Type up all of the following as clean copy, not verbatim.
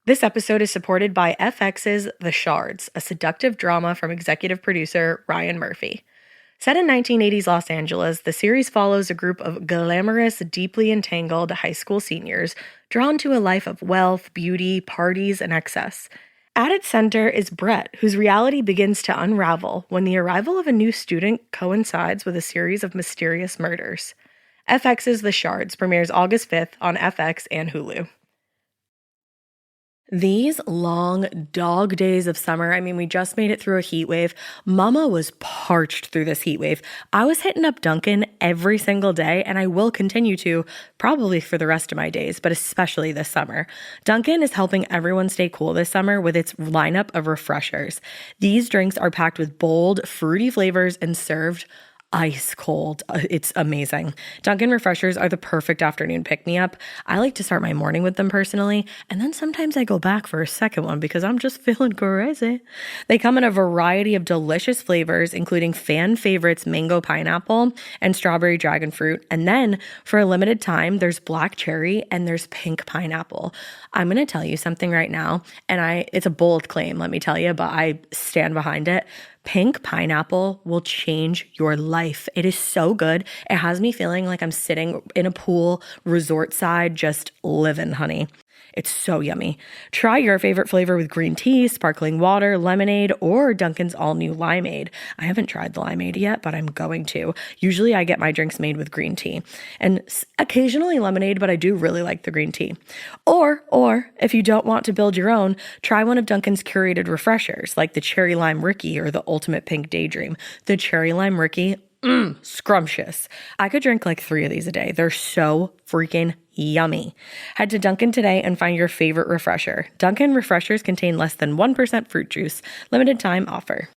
This episode is supported by FX's The Shards, a seductive drama from executive producer Ryan Murphy. Set in 1980s Los Angeles, the series follows a group of glamorous, deeply entangled high school seniors drawn to a life of wealth, beauty, parties, and excess. At its center is Brett, whose reality begins to unravel when the arrival of a new student coincides with a series of mysterious murders. FX's The Shards premieres August 5th on FX and Hulu. These long dog days of summer, we just made it through a heat wave. Mama was parched through this heat wave. I was hitting up Dunkin' every single day, and I will continue to, probably for the rest of my days, but especially this summer. Dunkin' is helping everyone stay cool this summer with its lineup of refreshers. These drinks are packed with bold, fruity flavors and served ice cold. It's amazing. Dunkin' refreshers are the perfect afternoon pick-me-up. I like to start my morning with them personally, and then sometimes I go back for a second one because I'm just feeling crazy. They come in a variety of delicious flavors, including fan favorites mango pineapple and strawberry dragon fruit. And then for a limited time, there's black cherry and there's pink pineapple. I'm going to tell you something right now, and it's a bold claim, let me tell you, but I stand behind it. Pink pineapple will change your life. It is so good. It has me feeling like I'm sitting in a pool, resort side, just living, honey. It's so yummy. Try your favorite flavor with green tea, sparkling water, lemonade, or Dunkin's all-new limeade. I haven't tried the limeade yet, but I'm going to. Usually I get my drinks made with green tea and occasionally lemonade, but I do really like the green tea. Or if you don't want to build your own, try one of Dunkin's curated refreshers like the Cherry Lime Ricky or the Ultimate Pink Daydream. The Cherry Lime Ricky, scrumptious. I could drink like 3 of these a day. They're so freaking yummy. Head to Dunkin' today and find your favorite refresher. Dunkin' refreshers contain less than 1% fruit juice. Limited time offer.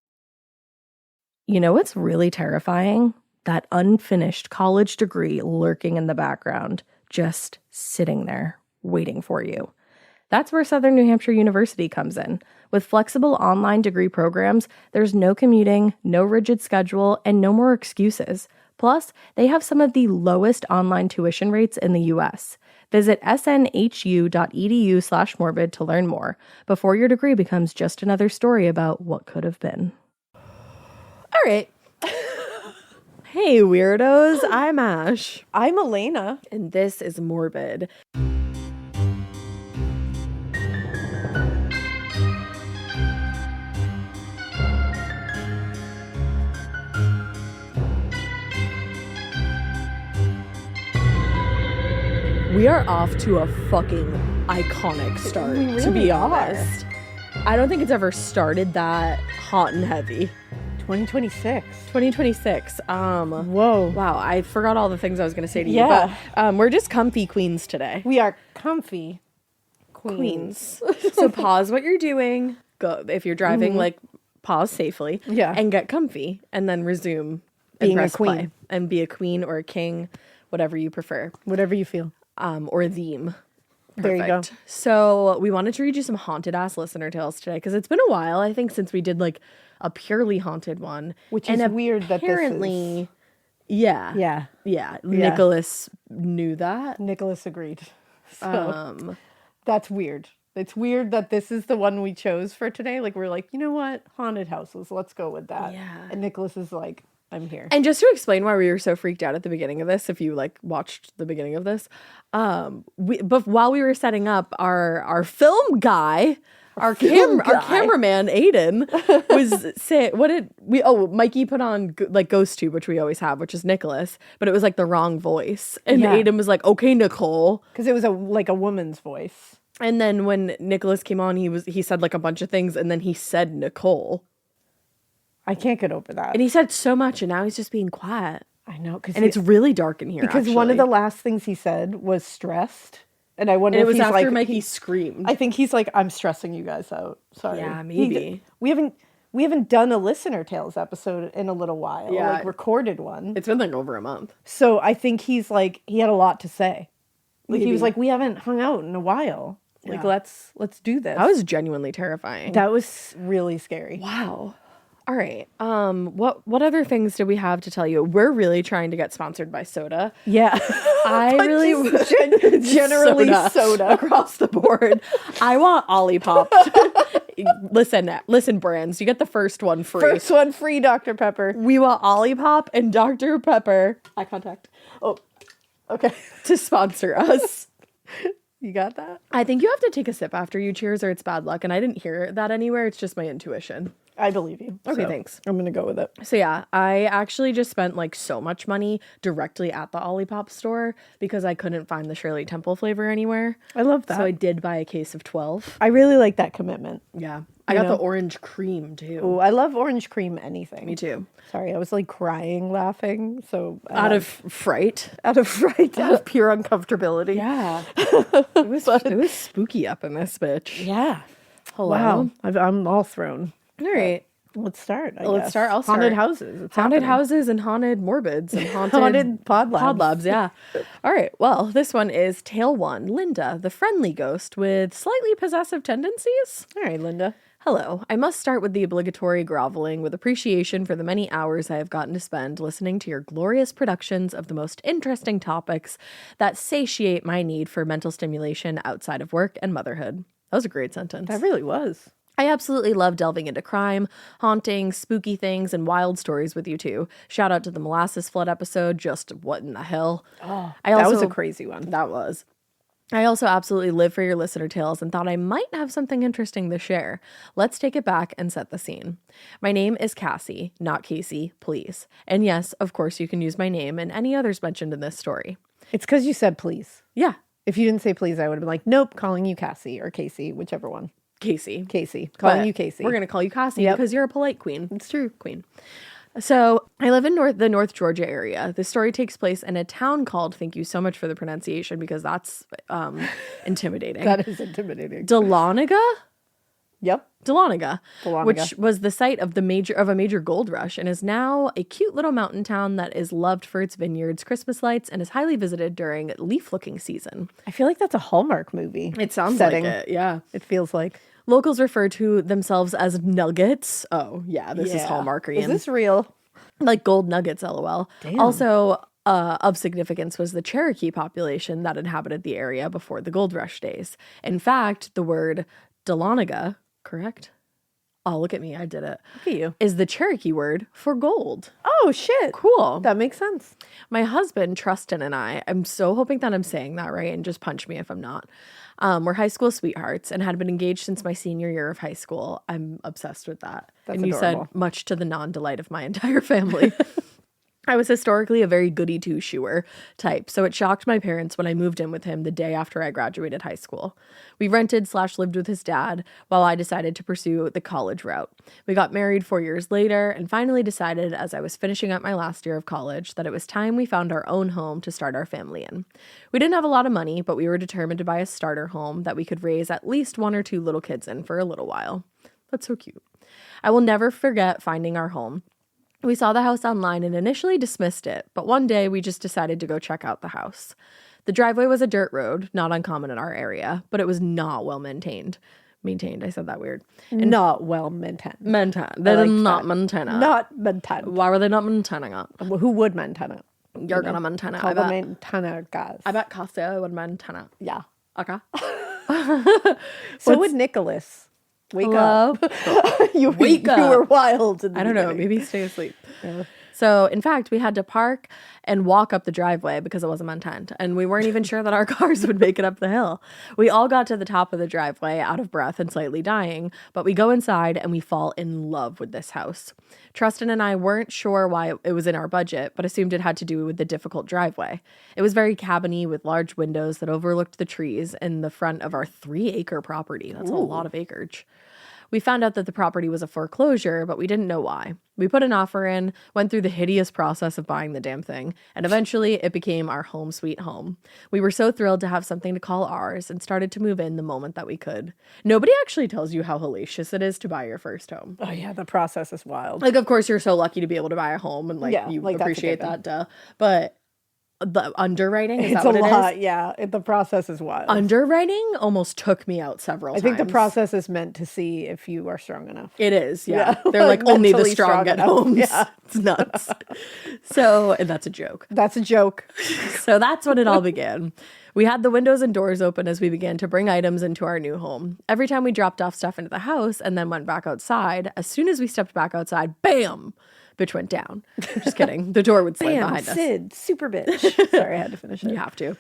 You know what's really terrifying? That unfinished college degree lurking in the background, just sitting there waiting for you. That's where Southern New Hampshire University comes in. With flexible online degree programs, there's no commuting, no rigid schedule, and no more excuses. Plus, they have some of the lowest online tuition rates in the U.S. Visit snhu.edu/morbid to learn more before your degree becomes just another story about what could have been. All right. Hey, weirdos. I'm Ash. I'm Alaina. And this is Morbid. We are off to a fucking iconic start, really to be are. honest. I don't think it's ever started that hot and heavy. 2026. Whoa. Wow, I forgot all the things I was going to say to you. Yeah. But we're just comfy queens today. We are comfy queens. So pause what you're doing. Go if you're driving, pause safely. Yeah. And get comfy, and then resume Being and a press queen. play. And be a queen or a king, whatever you prefer. Whatever you feel. Or theme. There you go. So we wanted to read you some haunted ass listener tales today because it's been a while, I think, since we did like a purely haunted one. Which is weird that this apparently, yeah. Nicholas knew that. Nicholas agreed. So that's weird. It's weird that this is the one we chose for today. Like, we're like, you know what? Haunted houses. Let's go with that. Yeah. And Nicholas is like, I'm here. And just to explain why we were so freaked out at the beginning of this, if you like watched the beginning of this, but while we were setting up, our film guy, our cameraman Aidan was saying, Mikie put on like Ghost Tube, which we always have, which is Nicholas, but it was like the wrong voice, and Aidan was like, okay, Nicole, because it was like a woman's voice. And then when Nicholas came on, he said like a bunch of things, and then he said Nicole. I can't get over that. And he said so much, and now he's just being quiet. I know. And it's really dark in here, because one of the last things he said was stressed. And I wonder if he's like... it was after Mikie screamed. I think he's like, I'm stressing you guys out. Sorry. Yeah, maybe. We haven't done a Listener Tales episode in a little while. Yeah. Like, recorded one. It's been like over a month. So I think he's like, he had a lot to say. Like, Maybe. he was like, we haven't hung out in a while. Like, Yeah. let's do this. That was genuinely terrifying. That was really scary. Wow. All right. What other things do we have to tell you? We're really trying to get sponsored by soda. Yeah. I really generally soda across the board. I want Olipop. Listen, brands. You get the first one free. First one free, Dr. Pepper. We want Olipop and Dr. Pepper. Eye contact. Oh, okay. To sponsor us. You got that? I think you have to take a sip after you cheers or it's bad luck. And I didn't hear that anywhere. It's just my intuition. I believe you. Okay, So thanks. I'm going to go with it. So yeah, I actually just spent like so much money directly at the Olipop store because I couldn't find the Shirley Temple flavor anywhere. I love that. So I did buy a case of 12. I really like that commitment. Yeah. I got the orange cream too. Oh, I love orange cream anything. Me too. Sorry, I was like crying laughing. So Out of fright. out of fright, out of pure uncomfortability. Yeah. it was spooky up in this bitch. Yeah. Hello. Wow. I'm all thrown. All right. Let's start. Let's start. I'll start. Haunted houses. It's Haunted happening. houses and haunted morbids and Haunted pod labs. Pod labs, yeah. All right. Well, this one is Tale 1, Linda, the friendly ghost with slightly possessive tendencies. All right, Linda. Hello. I must start with the obligatory groveling with appreciation for the many hours I have gotten to spend listening to your glorious productions of the most interesting topics that satiate my need for mental stimulation outside of work and motherhood. That was a great sentence. That really was. I absolutely love delving into crime, haunting, spooky things, and wild stories with you two. Shout out to the molasses flood episode. Just what in the hell? Oh, I that also, was a crazy one. That was. I also absolutely live for your listener tales and thought I might have something interesting to share. Let's take it back and set the scene. My name is Cassie, not Casey, please. And yes, of course, you can use my name and any others mentioned in this story. It's because you said please. Yeah, If you didn't say please, I would have been like, nope, calling you Cassie or Casey, whichever one. Casey. Calling But you Casey. We're going to call you Cassie Yep. because you're a polite queen. It's true. Queen. So I live in the North Georgia area. The story takes place in a town called, thank you so much for the pronunciation because that's intimidating. That is intimidating. Dahlonega? Yep. Dahlonega, Dahlonega. which was the site of a major gold rush and is now a cute little mountain town that is loved for its vineyards, Christmas lights, and is highly visited during leaf-looking season. I feel like that's a Hallmark movie. It sounds setting. like it, yeah. It feels like. Locals refer to themselves as nuggets. Oh, yeah, this is Hallmarkian. Is this real? Like gold nuggets, lol. Damn. Also, of significance was the Cherokee population that inhabited the area before the gold rush days. In fact, the word Dahlonega, correct? Oh, look at me, I did it. Look at you. Is the Cherokee word for gold. Oh, shit. Cool. That makes sense. My husband, Trustin, and I'm so hoping that I'm saying that right, and just punch me if I'm not. We're high school sweethearts and had been engaged since my senior year of high school. I'm obsessed with that. That's and you adorable. said much to the non-delight of my entire family. I was historically a very goody two-shoer type, so it shocked my parents when I moved in with him the day after I graduated high school. We rented/lived with his dad while I decided to pursue the college route. We got married 4 years later and finally decided as I was finishing up my last year of college that it was time we found our own home to start our family in. We didn't have a lot of money, but we were determined to buy a starter home that we could raise at least 1 or 2 little kids in for a little while. That's so cute. I will never forget finding our home. We saw the house online and initially dismissed it, but one day we just decided to go check out the house. The driveway was a dirt road, not uncommon in our area, but it was not well maintained. I said that weird. And not well maintained. Maintained. They did not maintain it. Not maintained. Why were they not maintaining it? Well, who would maintain it? You're gonna maintain it. Call I the bet. maintainer guys. I bet Cassia would maintain it. Yeah. Okay. So would Nicholas. Wake Hello? up. You Wake up. were wild. In the I don't know. beginning. Maybe stay asleep. So, in fact, we had to park and walk up the driveway because it wasn't maintained. And we weren't even sure that our cars would make it up the hill. We all got to the top of the driveway, out of breath and slightly dying. But we go inside and we fall in love with this house. Trustin and I weren't sure why it was in our budget, but assumed it had to do with the difficult driveway. It was very cabiny with large windows that overlooked the trees in the front of our 3-acre property. That's a lot of acreage. We found out that the property was a foreclosure, but we didn't know why. We put an offer in, went through the hideous process of buying the damn thing, and eventually it became our home sweet home. We were so thrilled to have something to call ours and started to move in the moment that we could. Nobody actually tells you how hellacious it is to buy your first home. Oh, yeah. The process is wild. Like, of course, you're so lucky to be able to buy a home and, like, Yeah, you like, that's a appreciate given. that, duh. But the underwriting. Is It's that a what lot. it is? Yeah. The process is wild. Underwriting almost took me out several I times. think the process is meant to see if you are strong enough. It is, yeah. Yeah. They're like, only the Mentally strong strong get enough. homes. Yeah. It's nuts. So, and that's a joke. That's a joke. So that's when it all began. We had the windows and doors open as we began to bring items into our new home. Every time we dropped off stuff into the house and then went back outside, as soon as we stepped back outside, bam, bitch went down. Just kidding. The door would slam Bam, behind us. Sid, super bitch. Sorry, I had to finish it. You have to.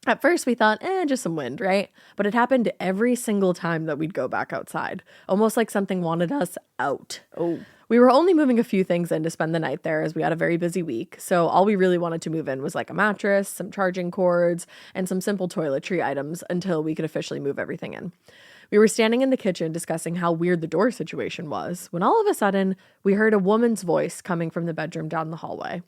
At first, we thought, just some wind, right? But it happened every single time that we'd go back outside, almost like something wanted us out. Oh. We were only moving a few things in to spend the night there as we had a very busy week. So all we really wanted to move in was like a mattress, some charging cords, and some simple toiletry items until we could officially move everything in. We were standing in the kitchen discussing how weird the door situation was when all of a sudden we heard a woman's voice coming from the bedroom down the hallway.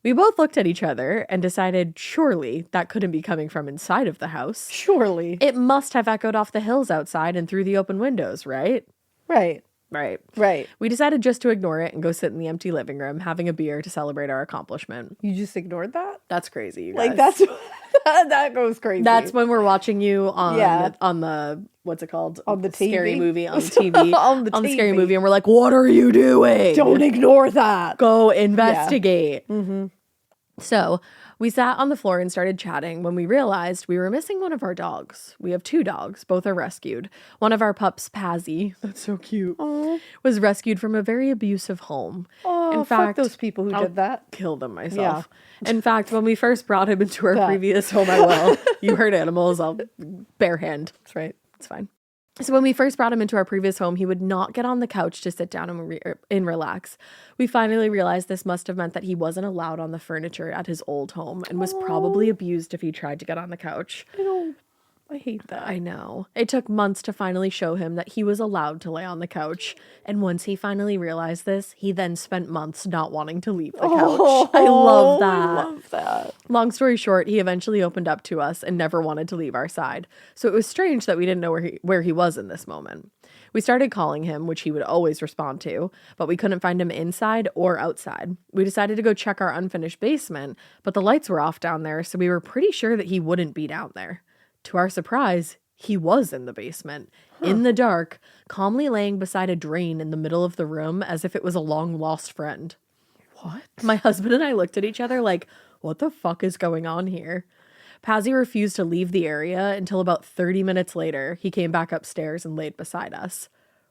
We both looked at each other and decided surely that couldn't be coming from inside of the house. Surely. It must have echoed off the hills outside and through the open windows, right? Right. Right. Right. We decided just to ignore it and go sit in the empty living room having a beer to celebrate our accomplishment. You just ignored that? That's crazy, you guys. Like, that's that goes crazy. That's when we're watching you on Yeah. on the what's it called? On the Scary TV? movie on TV. On the Scary TV. movie, and we're like, what are you doing? Don't ignore that. Go investigate. So we sat on the floor and started chatting when we realized we were missing one of our dogs. We have 2 dogs. Both are rescued. One of our pups, Pazzy, that's so cute, was rescued from a very abusive home. Oh, In fuck fact, those people who I'll did that. kill them myself. In fact, when we first brought him into our previous home, you heard animals, I'll bare hand. That's right. It's fine. So when we first brought him into our previous home, he would not get on the couch to sit down and relax. We finally realized this must have meant that he wasn't allowed on the furniture at his old home and was probably abused if he tried to get on the couch. I hate that. I know. It took months to finally show him that he was allowed to lay on the couch. And once he finally realized this, he then spent months not wanting to leave the couch. I love that. I love that. Long story short, he eventually opened up to us and never wanted to leave our side. So it was strange that we didn't know where he was in this moment. We started calling him, which he would always respond to, but we couldn't find him inside or outside. We decided to go check our unfinished basement, but the lights were off down there, so we were pretty sure that he wouldn't be down there. To our surprise, he was in the basement, in the dark, calmly laying beside a drain in the middle of the room as if it was a long-lost friend. What? My husband and I looked at each other like, what the fuck is going on here? Pazzy refused to leave the area until about 30 minutes later, he came back upstairs and laid beside us.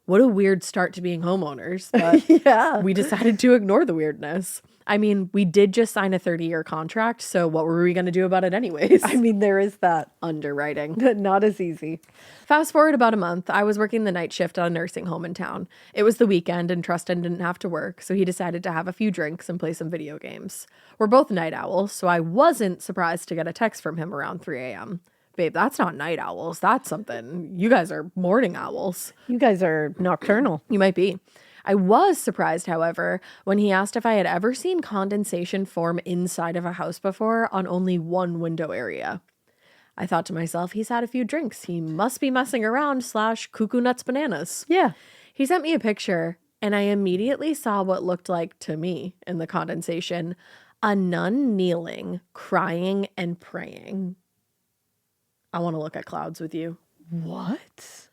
What a weird start to being homeowners, but Yeah. we decided to ignore the weirdness. I mean, we did just sign a 30-year contract, so what were we going to do about it anyways? I mean, there is that. Underwriting. Not as easy. Fast forward about a month, I was working the night shift at a nursing home in town. It was the weekend and Trustin didn't have to work, so he decided to have a few drinks and play some video games. We're both night owls, so I wasn't surprised to get a text from him around 3 a.m. Babe, that's not night owls. That's something. You guys are morning owls. You guys are nocturnal. You might be. I was surprised, however, when he asked if I had ever seen condensation form inside of a house before on only one window area. I thought to myself, he's had a few drinks. He must be messing around / cuckoo nuts bananas. Yeah. He sent me a picture, and I immediately saw what looked like, to me, in the condensation, a nun kneeling, crying, and praying. I want to look at clouds with you. What?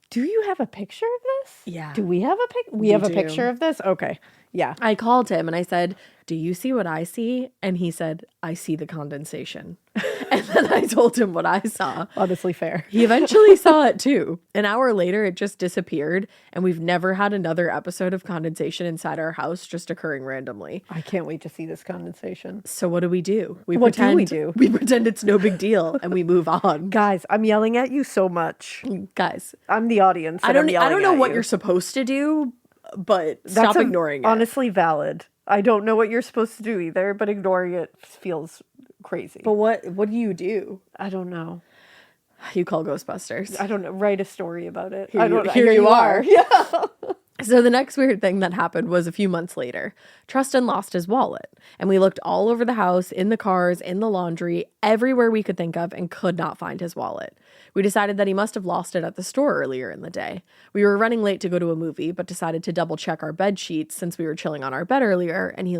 Do you have a picture of this? Yeah. Do we have a pic? We have a do. picture of this? Okay. Yeah. I called him and I said, do you see what I see? And he said, I see the condensation. And then I told him what I saw. Honestly fair. He eventually saw it too. An hour later, it just disappeared. And we've never had another episode of condensation inside our house just occurring randomly. I can't wait to see this condensation. So what do? What do we do? We pretend it's no big deal and we move on. Guys, I'm yelling at you so much. Guys, I'm the audience. I don't know what you. you're supposed to do, but stop That's ignoring it. honestly valid. I don't know what you're supposed to do either, but ignoring it feels crazy. But what do you do? I don't know. You call Ghostbusters. I don't know. Write a story about it. Here I you- don't know. here you are. Yeah. So the next weird thing that happened was a few months later. Trustin lost his wallet, and we looked all over the house, in the cars, in the laundry, everywhere we could think of, and could not find his wallet. We decided that he must have lost it at the store earlier in the day. We were running late to go to a movie, but decided to double check our bed sheets since we were chilling on our bed earlier, and he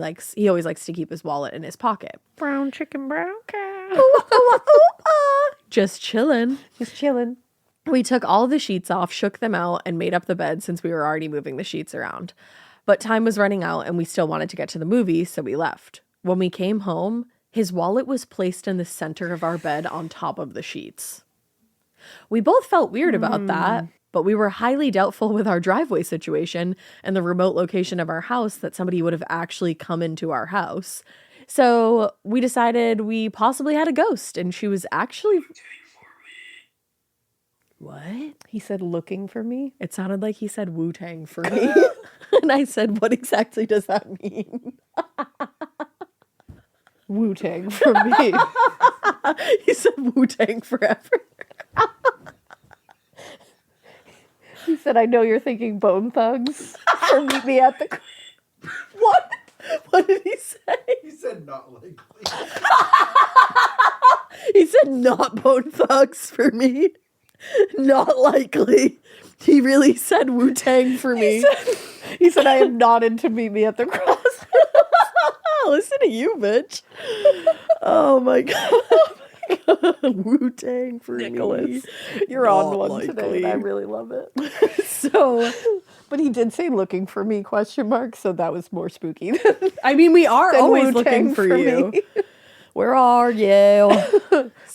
always likes to keep his wallet in his pocket. Brown chicken, brown cow. Just chilling. Just chilling. We took all the sheets off, shook them out, and made up the bed since we were already moving the sheets around. But time was running out and we still wanted to get to the movie, so we left. When we came home, his wallet was placed in the center of our bed on top of the sheets. We both felt weird about that, but we were highly doubtful with our driveway situation and the remote location of our house that somebody would have actually come into our house. So we decided we possibly had a ghost, and she was actually... What? He said looking for me. It sounded like he said Wu-Tang for me. And I said, what exactly does that mean? Wu-Tang for me. He said Wu-Tang forever. He said, I know you're thinking Bone Thugs. Or meet me at the... What? What did he say? He said not likely. He said not Bone Thugs for me. Not likely. He really said Wu-Tang for me. He said, I am not into meet me at the cross. Listen to you, bitch. Oh my god. Wu-Tang for Nicholas. me. You're Not on one likely. today, and I really love it. So, But he did say looking for me, ? So that was more spooky. I mean, we are Than always Wu-Tang looking for for you. me. Where are you?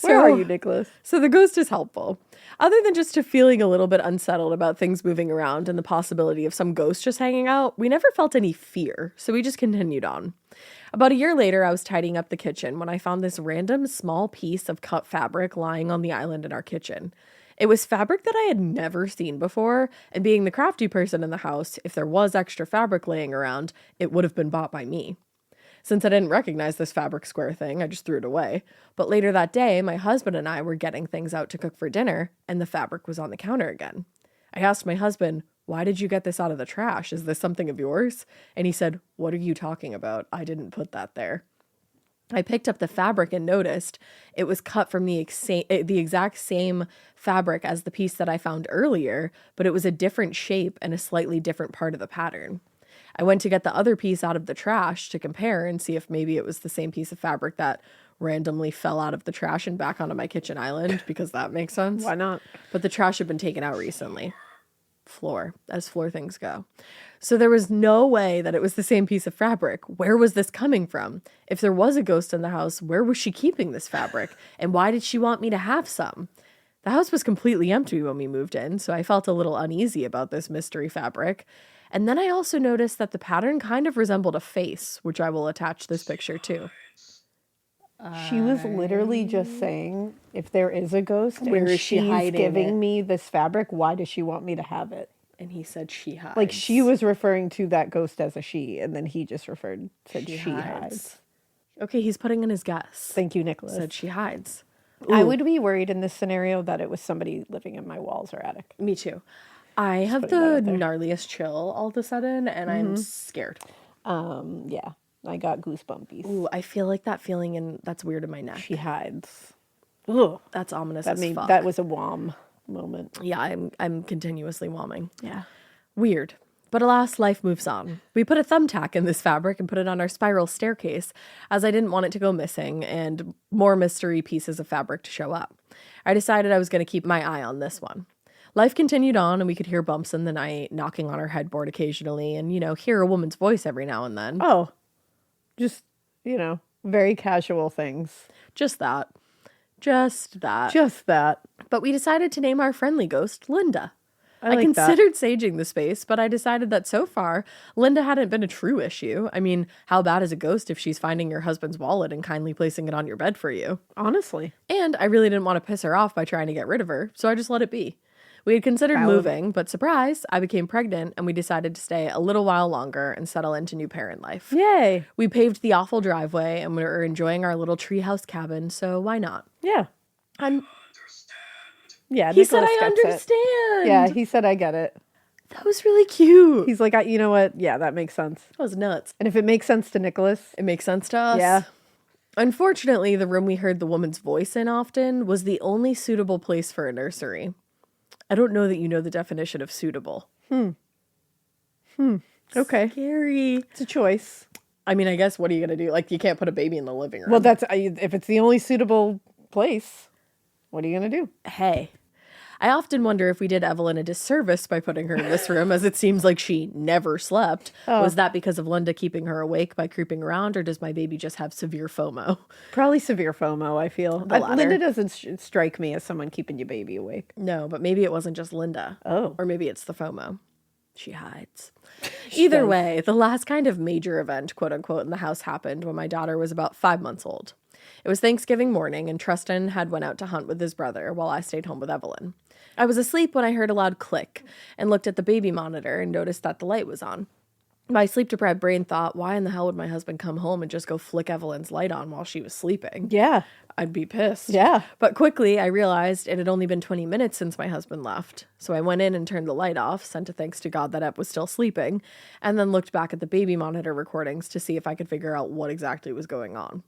Where are you, Nicholas? So the ghost is helpful. Other than just feeling a little bit unsettled about things moving around and the possibility of some ghost just hanging out, we never felt any fear, so we just continued on. About a year later, I was tidying up the kitchen when I found this random small piece of cut fabric lying on the island in our kitchen. It was fabric that I had never seen before, and being the crafty person in the house, if there was extra fabric laying around, it would have been bought by me. Since I didn't recognize this fabric square thing, I just threw it away. But later that day, my husband and I were getting things out to cook for dinner, and the fabric was on the counter again. I asked my husband, why did you get this out of the trash? Is this something of yours? And he said, what are you talking about? I didn't put that there. I picked up the fabric and noticed it was cut from the exact same fabric as the piece that I found earlier, but it was a different shape and a slightly different part of the pattern. I went to get the other piece out of the trash to compare and see if maybe it was the same piece of fabric that randomly fell out of the trash and back onto my kitchen island, because that makes sense. Why not? But the trash had been taken out recently. As floor things go. So there was no way that it was the same piece of fabric. Where was this coming from? If there was a ghost in the house, where was she keeping this fabric? And why did she want me to have some? The house was completely empty when we moved in, so I felt a little uneasy about this mystery fabric. And then I also noticed that the pattern kind of resembled a face, which I will attach this picture to. She was literally just saying, if there is a ghost Where and is she she's hiding giving it? me this fabric, why does she want me to have it? And he said she hides. Like she was referring to that ghost as a she, and then he just said she hides. hides. Okay, he's putting in his guess. Thank you, Nicholas. Said she hides. I Ooh. would be worried in this scenario that it was somebody living in my walls or attic. Me too. I have putting that the out there. gnarliest chill all of a sudden, and I'm scared. Yeah, I got goosebumpies. Ooh, I feel like that feeling, that's weird in my neck. She hides. Ugh. That's ominous That as made fuck. that was a wham moment. Yeah, I'm continuously whomming. Yeah. Weird. But alas, life moves on. We put a thumbtack in this fabric and put it on our spiral staircase, as I didn't want it to go missing and more mystery pieces of fabric to show up. I decided I was going to keep my eye on this one. Life continued on, and we could hear bumps in the night, knocking on our headboard occasionally, and, hear a woman's voice every now and then. Oh, just, very casual things. Just that. Just that. Just that. But we decided to name our friendly ghost Linda. I like that. considered saging the space, but I decided that so far, Linda hadn't been a true issue. I mean, how bad is a ghost if she's finding your husband's wallet and kindly placing it on your bed for you? Honestly. And I really didn't want to piss her off by trying to get rid of her, so I just let it be. We had considered moving, but surprise, I became pregnant and we decided to stay a little while longer and settle into new parent life. Yay. We paved the awful driveway and we were enjoying our little treehouse cabin, so why not? Yeah. I'm. Yeah. He said Nicholas I gets it. understand. Yeah, he said I get it. That was really cute. He's like, you know what? Yeah, that makes sense. That was nuts. And if it makes sense to Nicholas, It makes sense to us. yeah. Unfortunately, the room we heard the woman's voice in often was the only suitable place for a nursery. I don't know that you know the definition of suitable. Okay. Scary. It's a choice. I mean, I guess what are you going to do? Like, you can't put a baby in the living room. Well, that's if it's the only suitable place, what are you going to do? Hey, I often wonder if we did Evelyn a disservice by putting her in this room, as it seems like she never slept. Was that because of Linda keeping her awake by creeping around, or does my baby just have severe FOMO? Probably severe FOMO, I feel. latter. Linda doesn't strike me as someone keeping your baby awake. No, but maybe it wasn't just Linda. Oh. Or maybe it's the FOMO. She hides. Either way, the last kind of major event, quote unquote, in the house happened when my daughter was about 5 months old. It was Thanksgiving morning, and Tristan had went out to hunt with his brother while I stayed home with Evelyn. I was asleep when I heard a loud click and looked at the baby monitor and noticed that the light was on. My sleep-deprived brain thought, why in the hell would my husband come home and just go flick Evelyn's light on while she was sleeping? Yeah. I'd be pissed. Yeah. But quickly, I realized it had only been 20 minutes since my husband left. So I went in and turned the light off, sent a thanks to God that Ep was still sleeping, and then looked back at the baby monitor recordings to see if I could figure out what exactly was going on.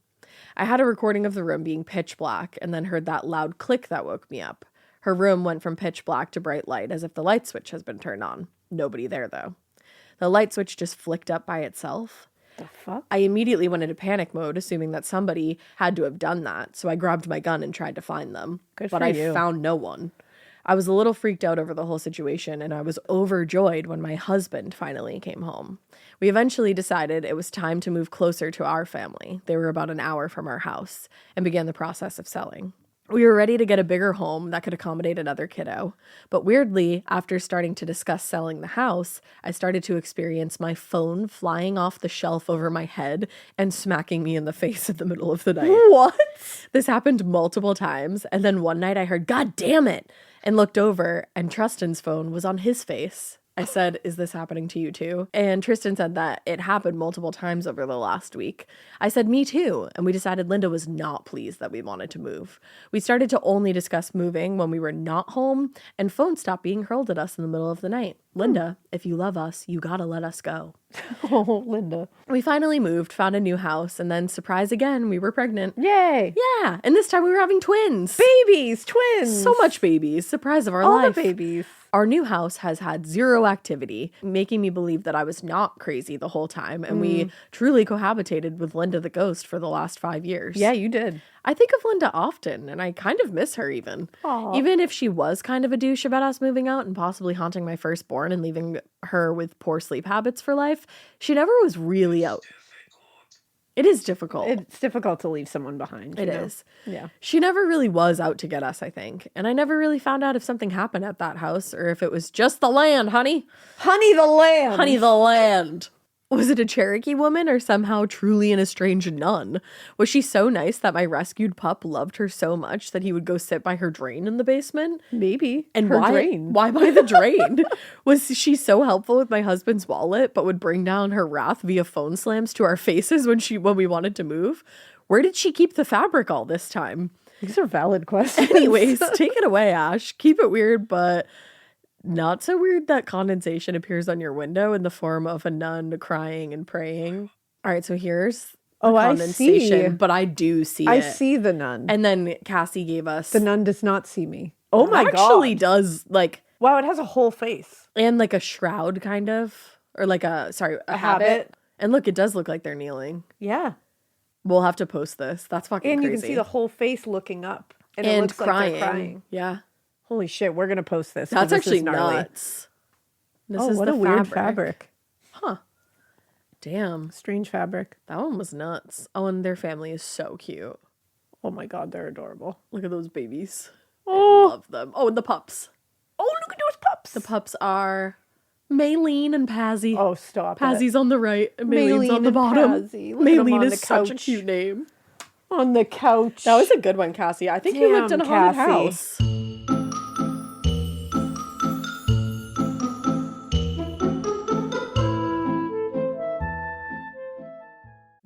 I had a recording of the room being pitch black and then heard that loud click that woke me up. Her room went from pitch black to bright light as if the light switch has been turned on. Nobody there, though. The light switch just flicked up by itself. The fuck? I immediately went into panic mode, assuming that somebody had to have done that, so I grabbed my gun and tried to find them. Good but for I you. found no one. I was a little freaked out over the whole situation, and I was overjoyed when my husband finally came home. We eventually decided it was time to move closer to our family. They were about an hour from our house, and began the process of selling. We were ready to get a bigger home that could accommodate another kiddo. But weirdly, after starting to discuss selling the house, I started to experience my phone flying off the shelf over my head and smacking me in the face in the middle of the night. What? This happened multiple times, and then one night I heard, "God damn it," and looked over, and Tristan's phone was on his face. I said, "Is this happening to you too?" And Tristan said that it happened multiple times over the last week. I said, "Me too." And we decided Linda was not pleased that we wanted to move. We started to only discuss moving when we were not home, and phones stopped being hurled at us in the middle of the night. Linda, if you love us, you gotta let us go. Oh, Linda. We finally moved, found a new house, and then, surprise again, we were pregnant. Yay. Yeah, and this time we were having twins. Babies, twins. So much babies. Surprise of our All life. the babies. Our new house has had zero activity, making me believe that I was not crazy the whole time, and we truly cohabitated with Linda the ghost for the last 5 years. Yeah, you did. I think of Linda often, and I kind of miss her even. Aw. Even if she was kind of a douche about us moving out and possibly haunting my firstborn and leaving her with poor sleep habits for life, she never was really out. It is difficult. It's difficult to leave someone behind. It you know? is. Yeah. She never really was out to get us, I think. And I never really found out if something happened at that house or if it was just the land, honey. Honey the lamb. Honey, the land. Was it a Cherokee woman or somehow truly an estranged nun? Was she so nice that my rescued pup loved her so much that he would go sit by her drain in the basement? Maybe. And her why, drain. why by the drain? Was she so helpful with my husband's wallet, but would bring down her wrath via phone slams to our faces when we wanted to move? Where did she keep the fabric all this time? These are valid questions. Anyways, take it away, Ash. Keep it weird, but not so weird that condensation appears on your window in the form of a nun crying and praying. All right, so here's the condensation, I see. but I do see I it. see the nun. And then Cassie gave us The nun does not see me. Oh my god. actually does like Wow, it has a whole face. and like a shroud kind of or like a habit. And look, it does look like they're kneeling. Yeah. We'll have to post this. That's fucking And crazy. you can see the whole face looking up. And it and looks crying. like they're crying. Yeah. Holy shit, we're gonna post this. 'cause That's this actually is gnarly. nuts. This Oh, is what the a weird fabric. Huh. Damn. Strange fabric. That one was nuts. Oh, and their family is so cute. Oh my god, they're adorable. Look at those babies. Oh. I love them. Oh, and the pups. Oh, look at those pups. The pups are Maylene and Pazzy. Oh, stop it. Pazzy's on the right and Maylene's on Maylene the and bottom. Pazzy. Look at 'em Maylene on is the such a couch. cute name. On the couch. That was a good one, Cassie. I think you lived in a Damn, haunted Cassie. house.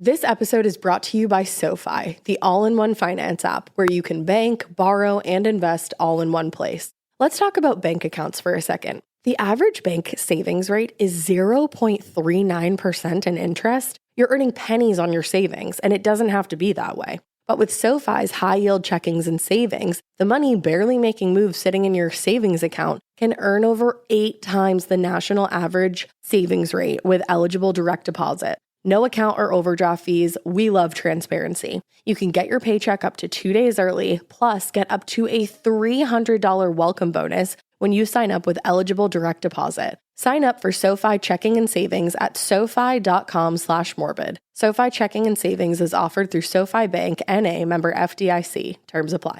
This episode is brought to you by SoFi, the all-in-one finance app where you can bank, borrow, and invest all in one place. Let's talk about bank accounts for a second. The average bank savings rate is 0.39% in interest. You're earning pennies on your savings, and it doesn't have to be that way. But with SoFi's high-yield checkings and savings, the money barely making moves sitting in your savings account can earn over 8 times the national average savings rate with eligible direct deposit. No account or overdraft fees. We love transparency. You can get your paycheck up to 2 days early, plus get up to a $300 welcome bonus when you sign up with eligible direct deposit. Sign up for SoFi checking and savings at SoFi.com/morbid. SoFi checking and savings is offered through SoFi Bank, N.A., member FDIC. Terms apply.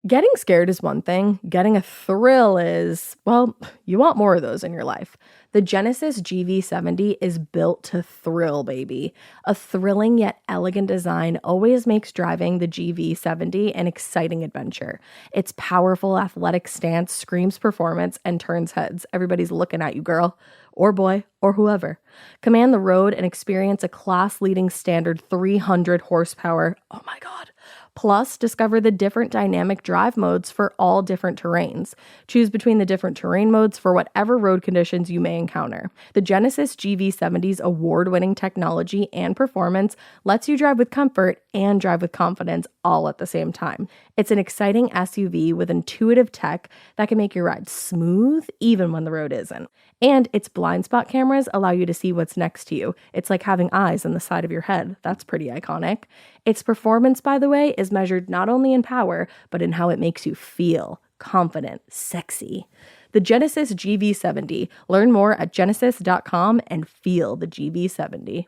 Getting scared is one thing. Getting a thrill is, well, you want more of those in your life. The Genesis GV70 is built to thrill, baby. A thrilling yet elegant design always makes driving the GV70 an exciting adventure. Its powerful athletic stance screams performance and turns heads. Everybody's looking at you, girl, or boy, or whoever. Command the road and experience a class-leading standard 300 horsepower. Oh my God. Plus, discover the different dynamic drive modes for all different terrains. Choose between the different terrain modes for whatever road conditions you may encounter. The Genesis GV70's award-winning technology and performance lets you drive with comfort and drive with confidence all at the same time. It's an exciting SUV with intuitive tech that can make your ride smooth even when the road isn't. And its blind spot cameras allow you to see what's next to you. It's like having eyes on the side of your head. That's pretty iconic. Its performance, by the way, is measured not only in power, but in how it makes you feel confident, sexy. The Genesis GV70. Learn more at genesis.com and feel the GV70.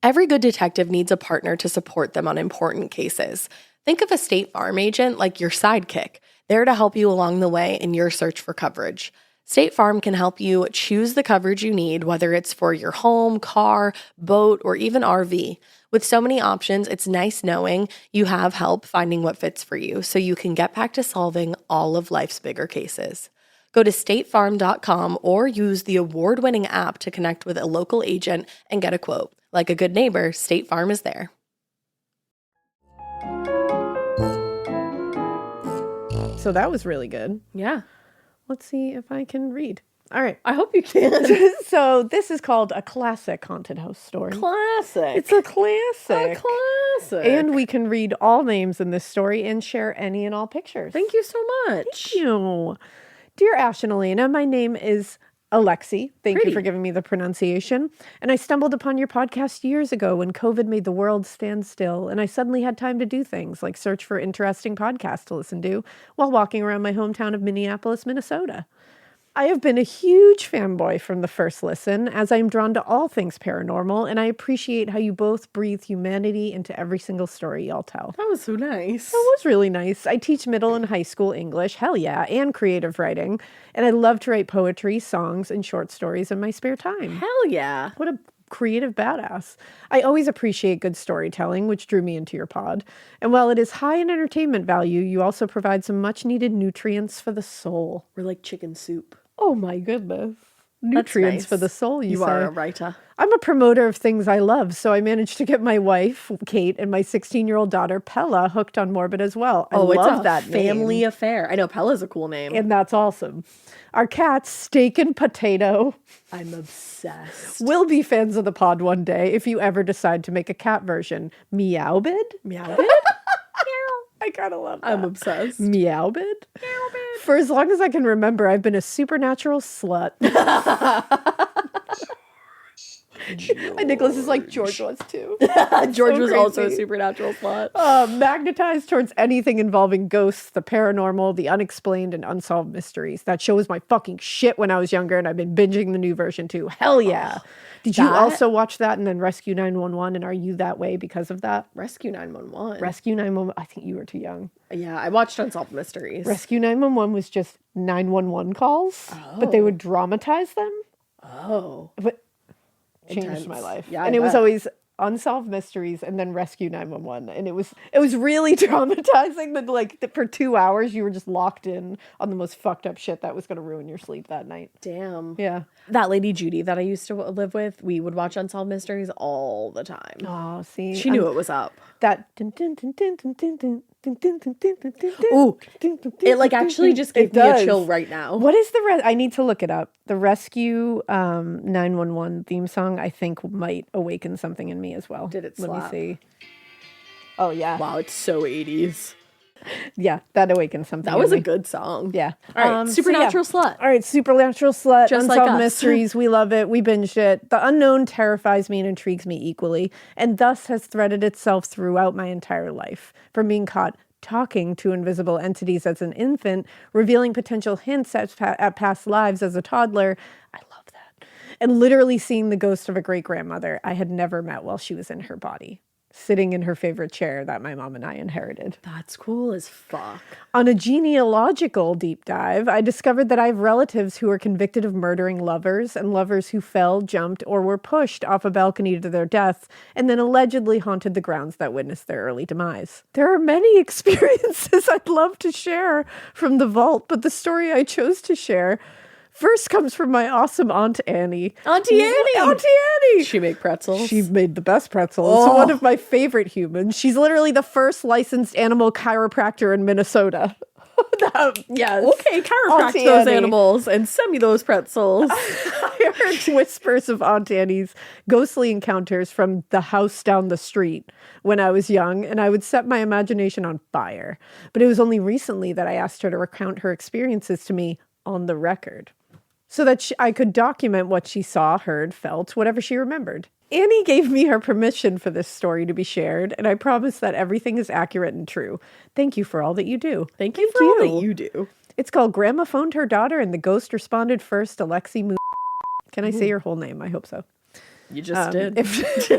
Every good detective needs a partner to support them on important cases. Think of a State Farm agent like your sidekick, there to help you along the way in your search for coverage. State Farm can help you choose the coverage you need, whether it's for your home, car, boat, or even RV. With so many options, it's nice knowing you have help finding what fits for you so you can get back to solving all of life's bigger cases. Go to statefarm.com or use the award-winning app to connect with a local agent and get a quote. Like a good neighbor, State Farm is there. So that was really good. Yeah. Let's see if I can read. All right. I hope you can. So this is called a classic haunted house story. Classic. It's a classic. A classic. And we can read all names in this story and share any and all pictures. Thank you so much. Thank you. Dear Ash and Alaina, my name is Alexi. Thank you for giving me the pronunciation. And I stumbled upon your podcast years ago when COVID made the world stand still, and I suddenly had time to do things like search for interesting podcasts to listen to while walking around my hometown of Minneapolis, Minnesota. I have been a huge fanboy from the first listen, as I am drawn to all things paranormal, and I appreciate how you both breathe humanity into every single story y'all tell. That was so nice. That was really nice. I teach middle and high school English, hell yeah, and creative writing, and I love to write poetry, songs, and short stories in my spare time. Hell yeah. What a creative badass. I always appreciate good storytelling, which drew me into your pod. And while it is high in entertainment value, you also provide some much needed nutrients for the soul. We're like chicken soup. Oh my goodness. Nutrients for the soul, you say. are a writer. I'm a promoter of things I love, so I managed to get my wife, Kate, and my 16-year-old daughter, Pella, hooked on Morbid as well. I love that family name. affair. I know, Pella's a cool name. And that's awesome. Our cats, Steak and Potato, I'm obsessed. will be fans of the pod one day if you ever decide to make a cat version. Meowbid? Meowbid? I kind of love that. I'm obsessed. Meowbid? Meowbid. For as long as I can remember, I've been a supernatural slut. And Nicholas is like, George was too. George So was also a crazy. supernatural slut. Magnetized towards anything involving ghosts, the paranormal, the unexplained, and unsolved mysteries. That show was my fucking shit when I was younger, and I've been binging the new version too. Hell yeah. Did you also watch that and then Rescue 911, and are you that way because of that? Rescue 911. Rescue 911, I think you were too young. Yeah, I watched Unsolved Mysteries. Rescue 911 was just 911 calls, but they would dramatize them. Oh. But changed Intense. my life. Yeah, and I it was bet. always Unsolved Mysteries and then Rescue 911. And it was really traumatizing that for 2 hours you were just locked in on the most fucked up shit that was going to ruin your sleep that night. Damn. Yeah. That lady Judy that I used to live with, we would watch Unsolved Mysteries all the time. Oh, see. She knew it was up. That dun, dun, dun, dun, dun, dun, dun, Ooh, it like actually just gave me a chill right now. What is the I need to look it up. The Rescue 911 theme song, I think, might awaken something in me as well. Did it Let me slap? see. Oh, yeah. Wow, it's so 80s. Yeah, that awakens something That was in a me. good song. Yeah. All right, Supernatural Slut. All right, Supernatural Slut. Just like Unsolved us. Mysteries. We love it. We binged it. The unknown terrifies me and intrigues me equally, and thus has threaded itself throughout my entire life. From being caught talking to invisible entities as an infant, revealing potential hints at past lives as a toddler. I love that. And literally seeing the ghost of a great-grandmother I had never met while she was in her body, sitting in her favorite chair that my mom and I inherited. That's cool as fuck. On a genealogical deep dive, I discovered that I have relatives who were convicted of murdering lovers and lovers who fell, jumped, or were pushed off a balcony to their death and then allegedly haunted the grounds that witnessed their early demise. There are many experiences I'd love to share from the vault, but the story I chose to share first comes from my awesome Aunt Annie. Auntie Annie! Auntie Annie! She make pretzels. She made the best pretzels. Oh. One of my favorite humans. She's literally the first licensed animal chiropractor in Minnesota. Yes. Okay, chiropract Auntie those Annie. animals and send me those pretzels. I heard whispers of Aunt Annie's ghostly encounters from the house down the street when I was young, and I would set my imagination on fire. But it was only recently that I asked her to recount her experiences to me on the record, so that I could document what she saw, heard, felt, whatever she remembered. Annie gave me her permission for this story to be shared, and I promise that everything is accurate and true. Thank you for all that you do. Thank you for all that you do. It's called Grandma Phoned Her Daughter, and the Ghost Responded First, Alexi Mo. Can I say your whole name? I hope so. You just did. If You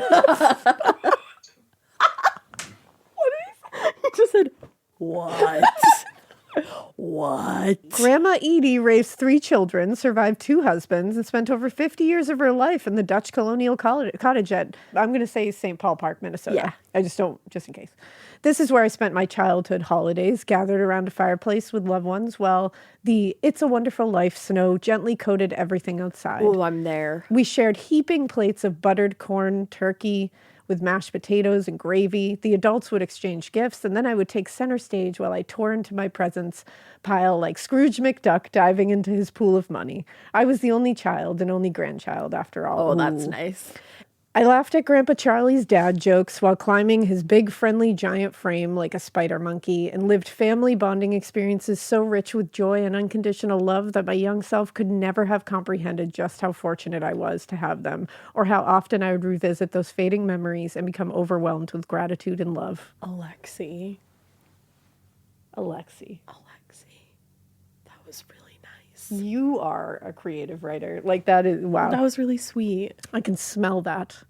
just said, what? What? Grandma Edie raised 3 children, survived 2 husbands, and spent over 50 years of her life in the Dutch colonial cottage at, I'm going to say St. Paul Park, Minnesota. Yeah. I just don't, just in case. This is where I spent my childhood holidays, gathered around a fireplace with loved ones, while the It's a Wonderful Life snow gently coated everything outside. Oh, I'm there. We shared heaping plates of buttered corn, turkey, with mashed potatoes and gravy. The adults would exchange gifts, and then I would take center stage while I tore into my presents pile like Scrooge McDuck diving into his pool of money. I was the only child and only grandchild after all. Oh, that's nice. I laughed at Grandpa Charlie's dad jokes while climbing his big, friendly, giant frame like a spider monkey, and lived family bonding experiences so rich with joy and unconditional love that my young self could never have comprehended just how fortunate I was to have them, or how often I would revisit those fading memories and become overwhelmed with gratitude and love. Alexi. Alexi. That was really nice. You are a creative writer. Like, that is, wow. That was really sweet. I can smell that.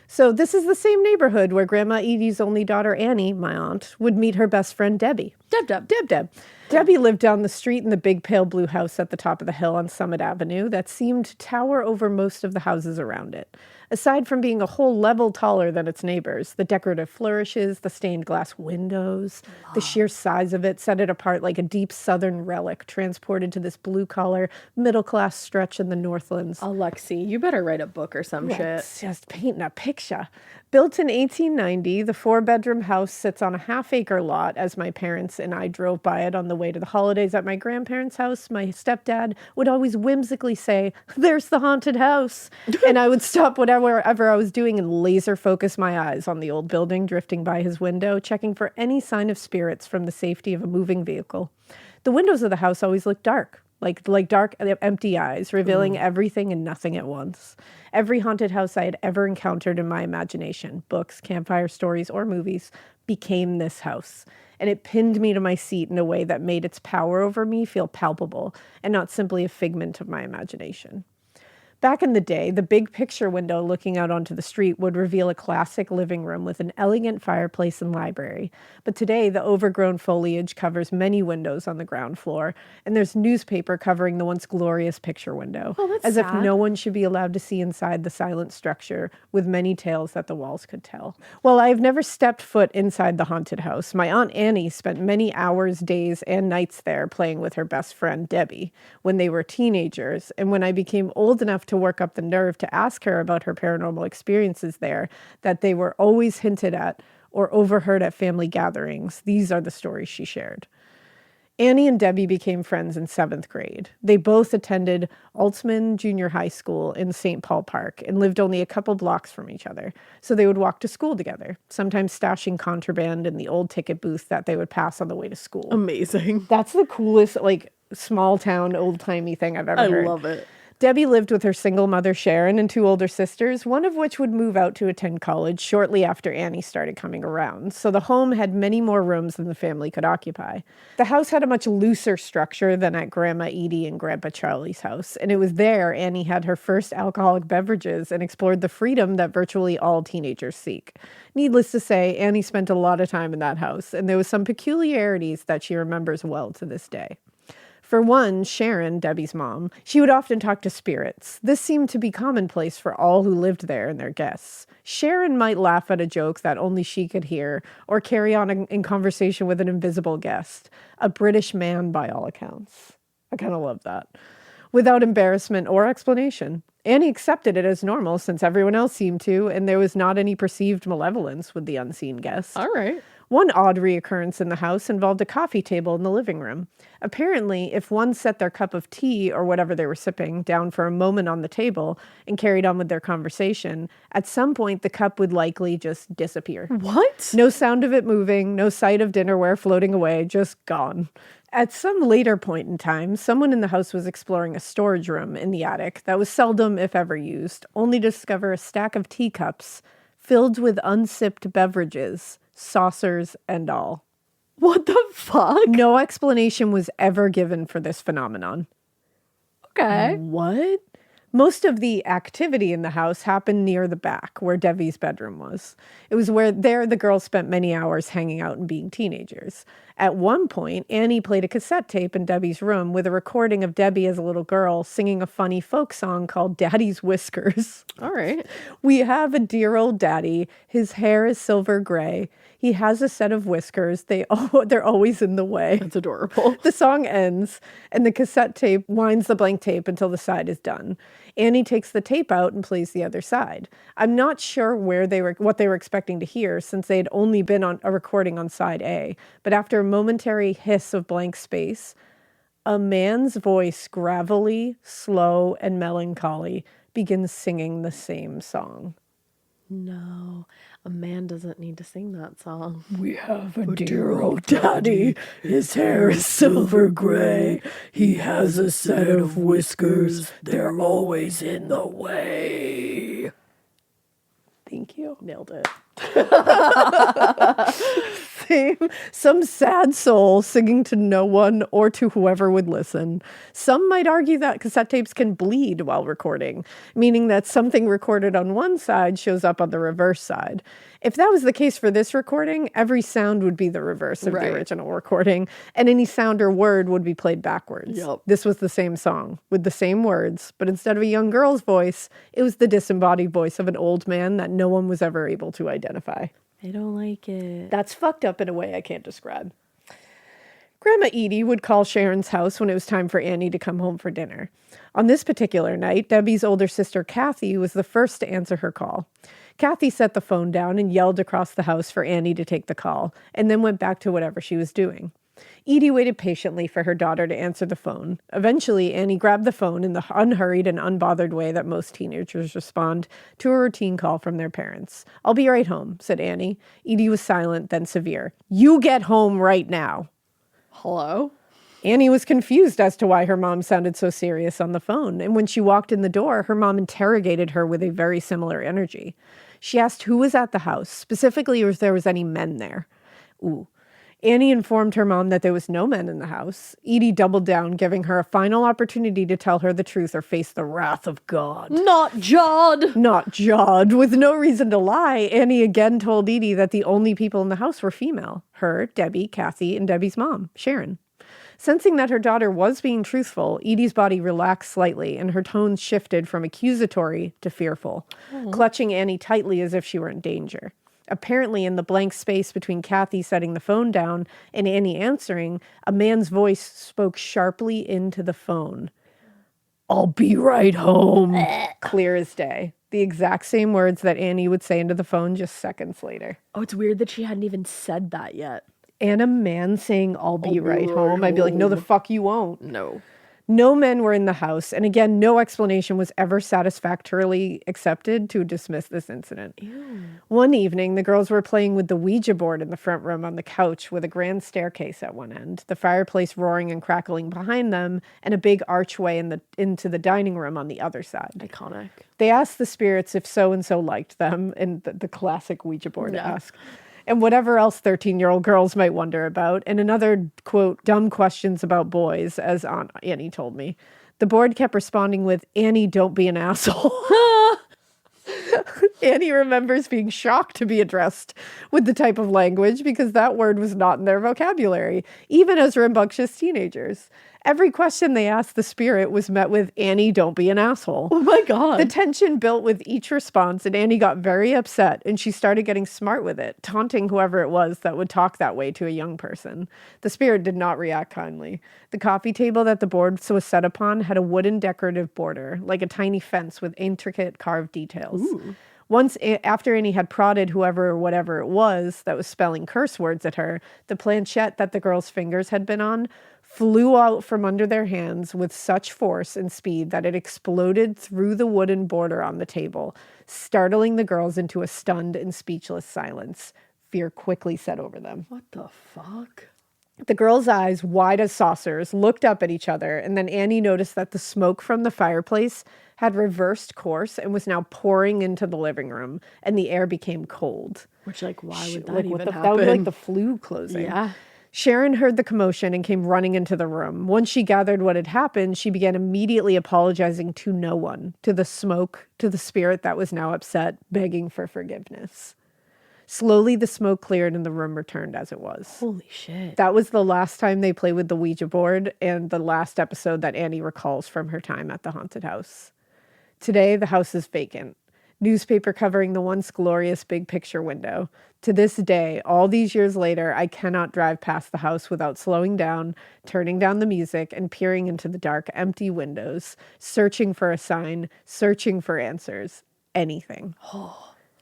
So this is the same neighborhood where Grandma Edie's only daughter, Annie, my aunt, would meet her best friend, Debbie. Deb. Debbie lived down the street in the big pale blue house at the top of the hill on Summit Avenue that seemed to tower over most of the houses around it. Aside from being a whole level taller than its neighbors, the decorative flourishes, the stained glass windows, the sheer size of it set it apart like a deep southern relic transported to this blue-collar, middle-class stretch in the Northlands. Alexi, you better write a book or some shit. It's just painting a picture. Built in 1890, the 4-bedroom house sits on a half-acre lot. As my parents and I drove by it on the way to the holidays at my grandparents' house, my stepdad would always whimsically say, "There's the haunted house." And I would stop whatever I was doing and laser focus my eyes on the old building drifting by his window, checking for any sign of spirits from the safety of a moving vehicle. The windows of the house always looked dark. Like dark, empty eyes, revealing everything and nothing at once. Every haunted house I had ever encountered in my imagination, books, campfire stories, or movies, became this house. And it pinned me to my seat in a way that made its power over me feel palpable and not simply a figment of my imagination. Back in the day, the big picture window looking out onto the street would reveal a classic living room with an elegant fireplace and library. But today, the overgrown foliage covers many windows on the ground floor, and there's newspaper covering the once glorious picture window. Oh, that's as sad. if no one should be allowed to see inside the silent structure with many tales that the walls could tell. While I have never stepped foot inside the haunted house, my Aunt Annie spent many hours, days, and nights there playing with her best friend, Debbie, when they were teenagers, and when I became old enough to work up the nerve to ask her about her paranormal experiences there, that they were always hinted at or overheard at family gatherings. These are the stories she shared. Annie and Debbie became friends in 7th grade. They both attended Altman Junior High School in St. Paul Park and lived only a couple blocks from each other. So they would walk to school together, sometimes stashing contraband in the old ticket booth that they would pass on the way to school. Amazing. That's the coolest, like, small town, old timey thing I've ever heard. I love it. Debbie lived with her single mother, Sharon, and 2 older sisters, one of which would move out to attend college shortly after Annie started coming around. So the home had many more rooms than the family could occupy. The house had a much looser structure than at Grandma Edie and Grandpa Charlie's house, and it was there Annie had her first alcoholic beverages and explored the freedom that virtually all teenagers seek. Needless to say, Annie spent a lot of time in that house, and there was some peculiarities that she remembers well to this day. For one, Sharon, Debbie's mom, she would often talk to spirits. This seemed to be commonplace for all who lived there and their guests. Sharon might laugh at a joke that only she could hear, or carry on in conversation with an invisible guest, a British man by all accounts. I kind of love that. Without embarrassment or explanation. Annie accepted it as normal since everyone else seemed to, and there was not any perceived malevolence with the unseen guest. All right. One odd reoccurrence in the house involved a coffee table in the living room. Apparently, if one set their cup of tea or whatever they were sipping down for a moment on the table and carried on with their conversation, at some point the cup would likely just disappear. What? No sound of it moving, no sight of dinnerware floating away, just gone. At some later point in time, someone in the house was exploring a storage room in the attic that was seldom, if ever, used, only to discover a stack of teacups filled with unsipped beverages, saucers and all. What the fuck? No explanation was ever given for this phenomenon. Okay. What? Most of the activity in the house happened near the back, where Debbie's bedroom was. It was where the girls spent many hours hanging out and being teenagers. At one point, Annie played a cassette tape in Debbie's room with a recording of Debbie as a little girl singing a funny folk song called Daddy's Whiskers. All right. We have a dear old daddy. His hair is silver gray. He has a set of whiskers. They're always in the way. That's adorable. The song ends, and the cassette tape winds the blank tape until the side is done. Annie takes the tape out and plays the other side. I'm not sure what they were expecting to hear, since they had only been on a recording on side A. But after a momentary hiss of blank space, a man's voice, gravelly, slow, and melancholy, begins singing the same song. No, a man doesn't need to sing that song. We have a dear old daddy. His hair is silver gray. He has a set of whiskers. They're always in the way. Thank you. Nailed it. Some sad soul singing to no one or to whoever would listen. Some might argue that cassette tapes can bleed while recording, meaning that something recorded on one side shows up on the reverse side. If that was the case for this recording, every sound would be the reverse of the original recording, and any sound or word would be played backwards. Yep. This was the same song, with the same words, but instead of a young girl's voice, it was the disembodied voice of an old man that no one was ever able to identify. I don't like it. That's fucked up in a way I can't describe. Grandma Edie would call Sharon's house when it was time for Annie to come home for dinner. On this particular night, Debbie's older sister Kathy was the first to answer her call. Kathy set the phone down and yelled across the house for Annie to take the call, and then went back to whatever she was doing. Edie waited patiently for her daughter to answer the phone. Eventually, Annie grabbed the phone in the unhurried and unbothered way that most teenagers respond to a routine call from their parents. "I'll be right home," said Annie. Edie was silent, then severe. "You get home right now." Hello? Annie was confused as to why her mom sounded so serious on the phone, and when she walked in the door, her mom interrogated her with a very similar energy. She asked who was at the house, specifically if there was any men there. Ooh. Annie informed her mom that there was no men in the house. Edie doubled down, giving her a final opportunity to tell her the truth or face the wrath of God. Not Jod! Not Jod. With no reason to lie, Annie again told Edie that the only people in the house were female. Her, Debbie, Kathy, and Debbie's mom, Sharon. Sensing that her daughter was being truthful, Edie's body relaxed slightly, and her tones shifted from accusatory to fearful, clutching Annie tightly as if she were in danger. Apparently, in the blank space between Kathy setting the phone down and Annie answering, a man's voice spoke sharply into the phone. "I'll be right home." Clear as day. The exact same words that Annie would say into the phone just seconds later. Oh, it's weird that she hadn't even said that yet. And a man saying, I'll be right home. I'd be like, no, the fuck you won't. No. No men were in the house. And again, no explanation was ever satisfactorily accepted to dismiss this incident. Ew. One evening, the girls were playing with the Ouija board in the front room on the couch with a grand staircase at one end, the fireplace roaring and crackling behind them, and a big archway into the dining room on the other side. Iconic. They asked the spirits if so-and-so liked them, and the classic Ouija board ask. And whatever else 13-year-old girls might wonder about, and another, quote, dumb questions about boys, as Aunt Annie told me. The board kept responding with, Annie, don't be an asshole. Annie remembers being shocked to be addressed with the type of language because that word was not in their vocabulary, even as rambunctious teenagers. Every question they asked the spirit was met with, Annie, don't be an asshole. Oh my God. The tension built with each response, and Annie got very upset, and she started getting smart with it, taunting whoever it was that would talk that way to a young person. The spirit did not react kindly. The coffee table that the board was set upon had a wooden decorative border, like a tiny fence with intricate carved details. Ooh. Once, after Annie had prodded whoever or whatever it was that was spelling curse words at her, the planchette that the girl's fingers had been on flew out from under their hands with such force and speed that it exploded through the wooden border on the table, startling the girls into a stunned and speechless silence. Fear quickly set over them. What the fuck? The girls' eyes, wide as saucers, looked up at each other, and then Annie noticed that the smoke from the fireplace had reversed course and was now pouring into the living room, and the air became cold. Which, like, why would that Like, even that happen? would be like the flu closing. Yeah. Sharon heard the commotion and came running into the room. Once she gathered what had happened, she began immediately apologizing to no one, to the smoke, to the spirit that was now upset, begging for forgiveness. Slowly, the smoke cleared and the room returned as it was. Holy shit. That was the last time they played with the Ouija board and the last episode that Annie recalls from her time at the haunted house. Today, the house is vacant. Newspaper covering the once glorious big picture window. To this day, all these years later, I cannot drive past the house without slowing down, turning down the music, and peering into the dark, empty windows, searching for a sign, searching for answers, anything.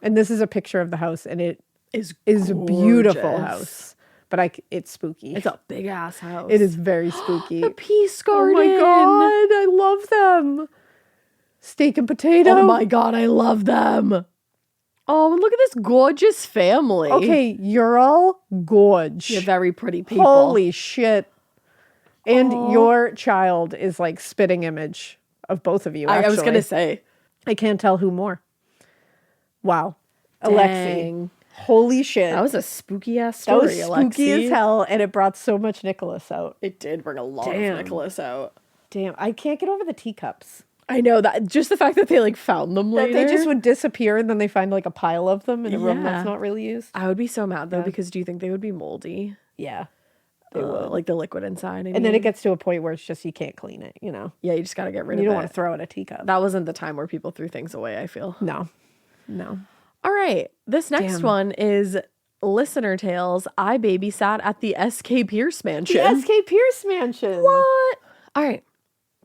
And this is a picture of the house, and it is a beautiful gorgeous. house. But it's spooky. It's a big ass house. It is very spooky. The peace Oh garden. my God, I love them. Steak and potato. Oh my God, I love them. Oh, and look at this gorgeous family. Okay, you're all gorge. You're very pretty people. Holy shit. And your child is like spitting image of both of you, actually. I was going to say. I can't tell who more. Wow. Dang. Alexi. Holy shit. That was a spooky ass That story, was spooky Alexi. as hell, and it brought so much Nicholas out. It did bring a lot Damn. of Nicholas out. Damn, I can't get over the teacups. I know that. Just the fact that they like found them That later. they just would disappear and then they find like a pile of them in a room Yeah. that's not really used. I would be so mad though, because do you think they would be moldy? Yeah, they would. Like the liquid inside. And then it gets to a point where it's just you can't clean it, you know? Yeah, you just got to get rid You of don't it. want to throw out a teacup. That wasn't the time where people threw things away, I feel. No. All right. This next Damn. one is listener tales. I babysat at the S.K. Pierce mansion. The S.K. Pierce mansion. What? All right.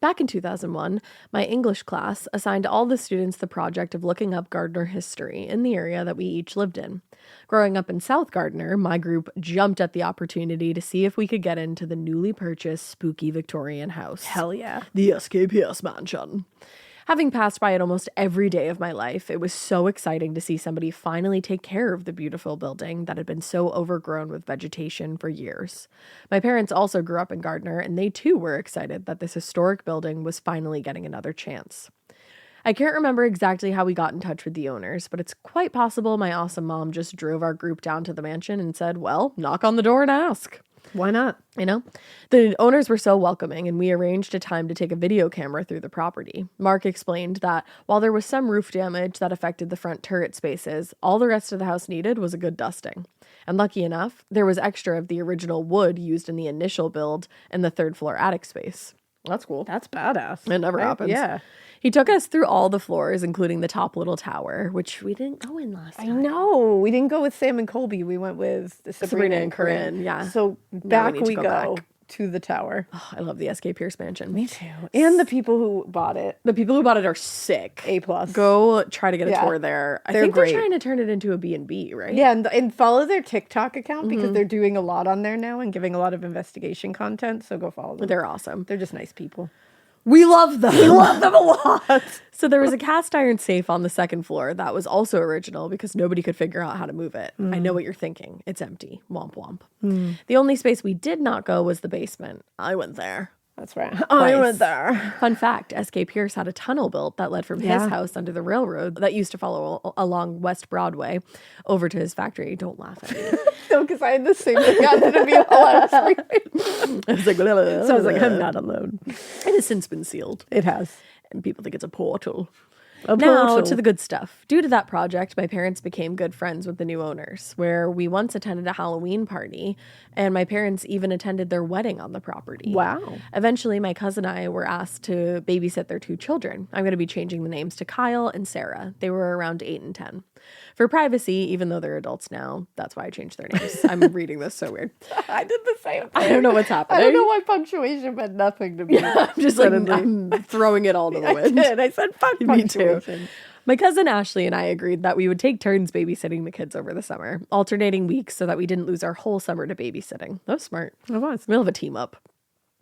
Back in 2001, my English class assigned all the students the project of looking up Gardner history in the area that we each lived in. Growing up in South Gardner, my group jumped at the opportunity to see if we could get into the newly purchased spooky Victorian house. Hell yeah. The SKPS mansion. Having passed by it almost every day of my life, it was so exciting to see somebody finally take care of the beautiful building that had been so overgrown with vegetation for years. My parents also grew up in Gardner, and they too were excited that this historic building was finally getting another chance. I can't remember exactly how we got in touch with the owners, but it's quite possible my awesome mom just drove our group down to the mansion and said, well, knock on the door and ask. Why not? You know, the owners were so welcoming, and we arranged a time to take a video camera through the property. Mark explained that while there was some roof damage that affected the front turret spaces, all the rest of the house needed was a good dusting. And lucky enough, there was extra of the original wood used in the initial build in the third floor attic space. That's cool. That's badass. It never happens. Yeah. He took us through all the floors, including the top little tower, which we didn't go in last I time. know. We didn't go with Sam and Colby. We went with Sabrina and and Corinne, yeah. So Now we back need to we go go. back. to the tower. Oh, I love the SK Pierce mansion. Me too. And the people who bought it. The people who bought it are sick. A+. Go try to get a Yeah. tour there. I They're think great. they're trying to turn it into a B&B, right? Yeah, and follow their TikTok account because they're doing a lot on there now and giving a lot of investigation content. So go follow them. They're awesome. They're just nice people. We love them. We love them a lot. So there was a cast iron safe on the second floor that was also original because nobody could figure out how to move it. I know what you're thinking. It's empty. Womp womp. The only space we did not go was the basement. I went there. That's right. I went there. Fun fact, SK Pierce had a tunnel built that led from his house under the railroad that used to follow along West Broadway over to his factory. Don't laugh at me. No, because I had the same thing happen to me while I was screaming. I was like, So I was like, I'm not alone. It has since been sealed. It has. And people think it's a portal. A Now portal. to the good stuff. Due to that project, my parents became good friends with the new owners, where we once attended a Halloween party, and my parents even attended their wedding on the property. Wow. Eventually, my cousin and I were asked to babysit their 2 children. I'm going to be changing the names to Kyle and Sarah. They were around 8 and 10. For privacy, even though they're adults now, that's why I changed their names. I'm reading this so weird. I did the same thing. I don't know what's happening. I don't know why punctuation meant nothing to me. I'm just like, I'm throwing it all to the wind. I did. I said, fuck Me too. punctuation. My cousin Ashley and I agreed that we would take turns babysitting the kids over the summer, alternating weeks so that we didn't lose our whole summer to babysitting. That was smart. It was. We'll have a team up.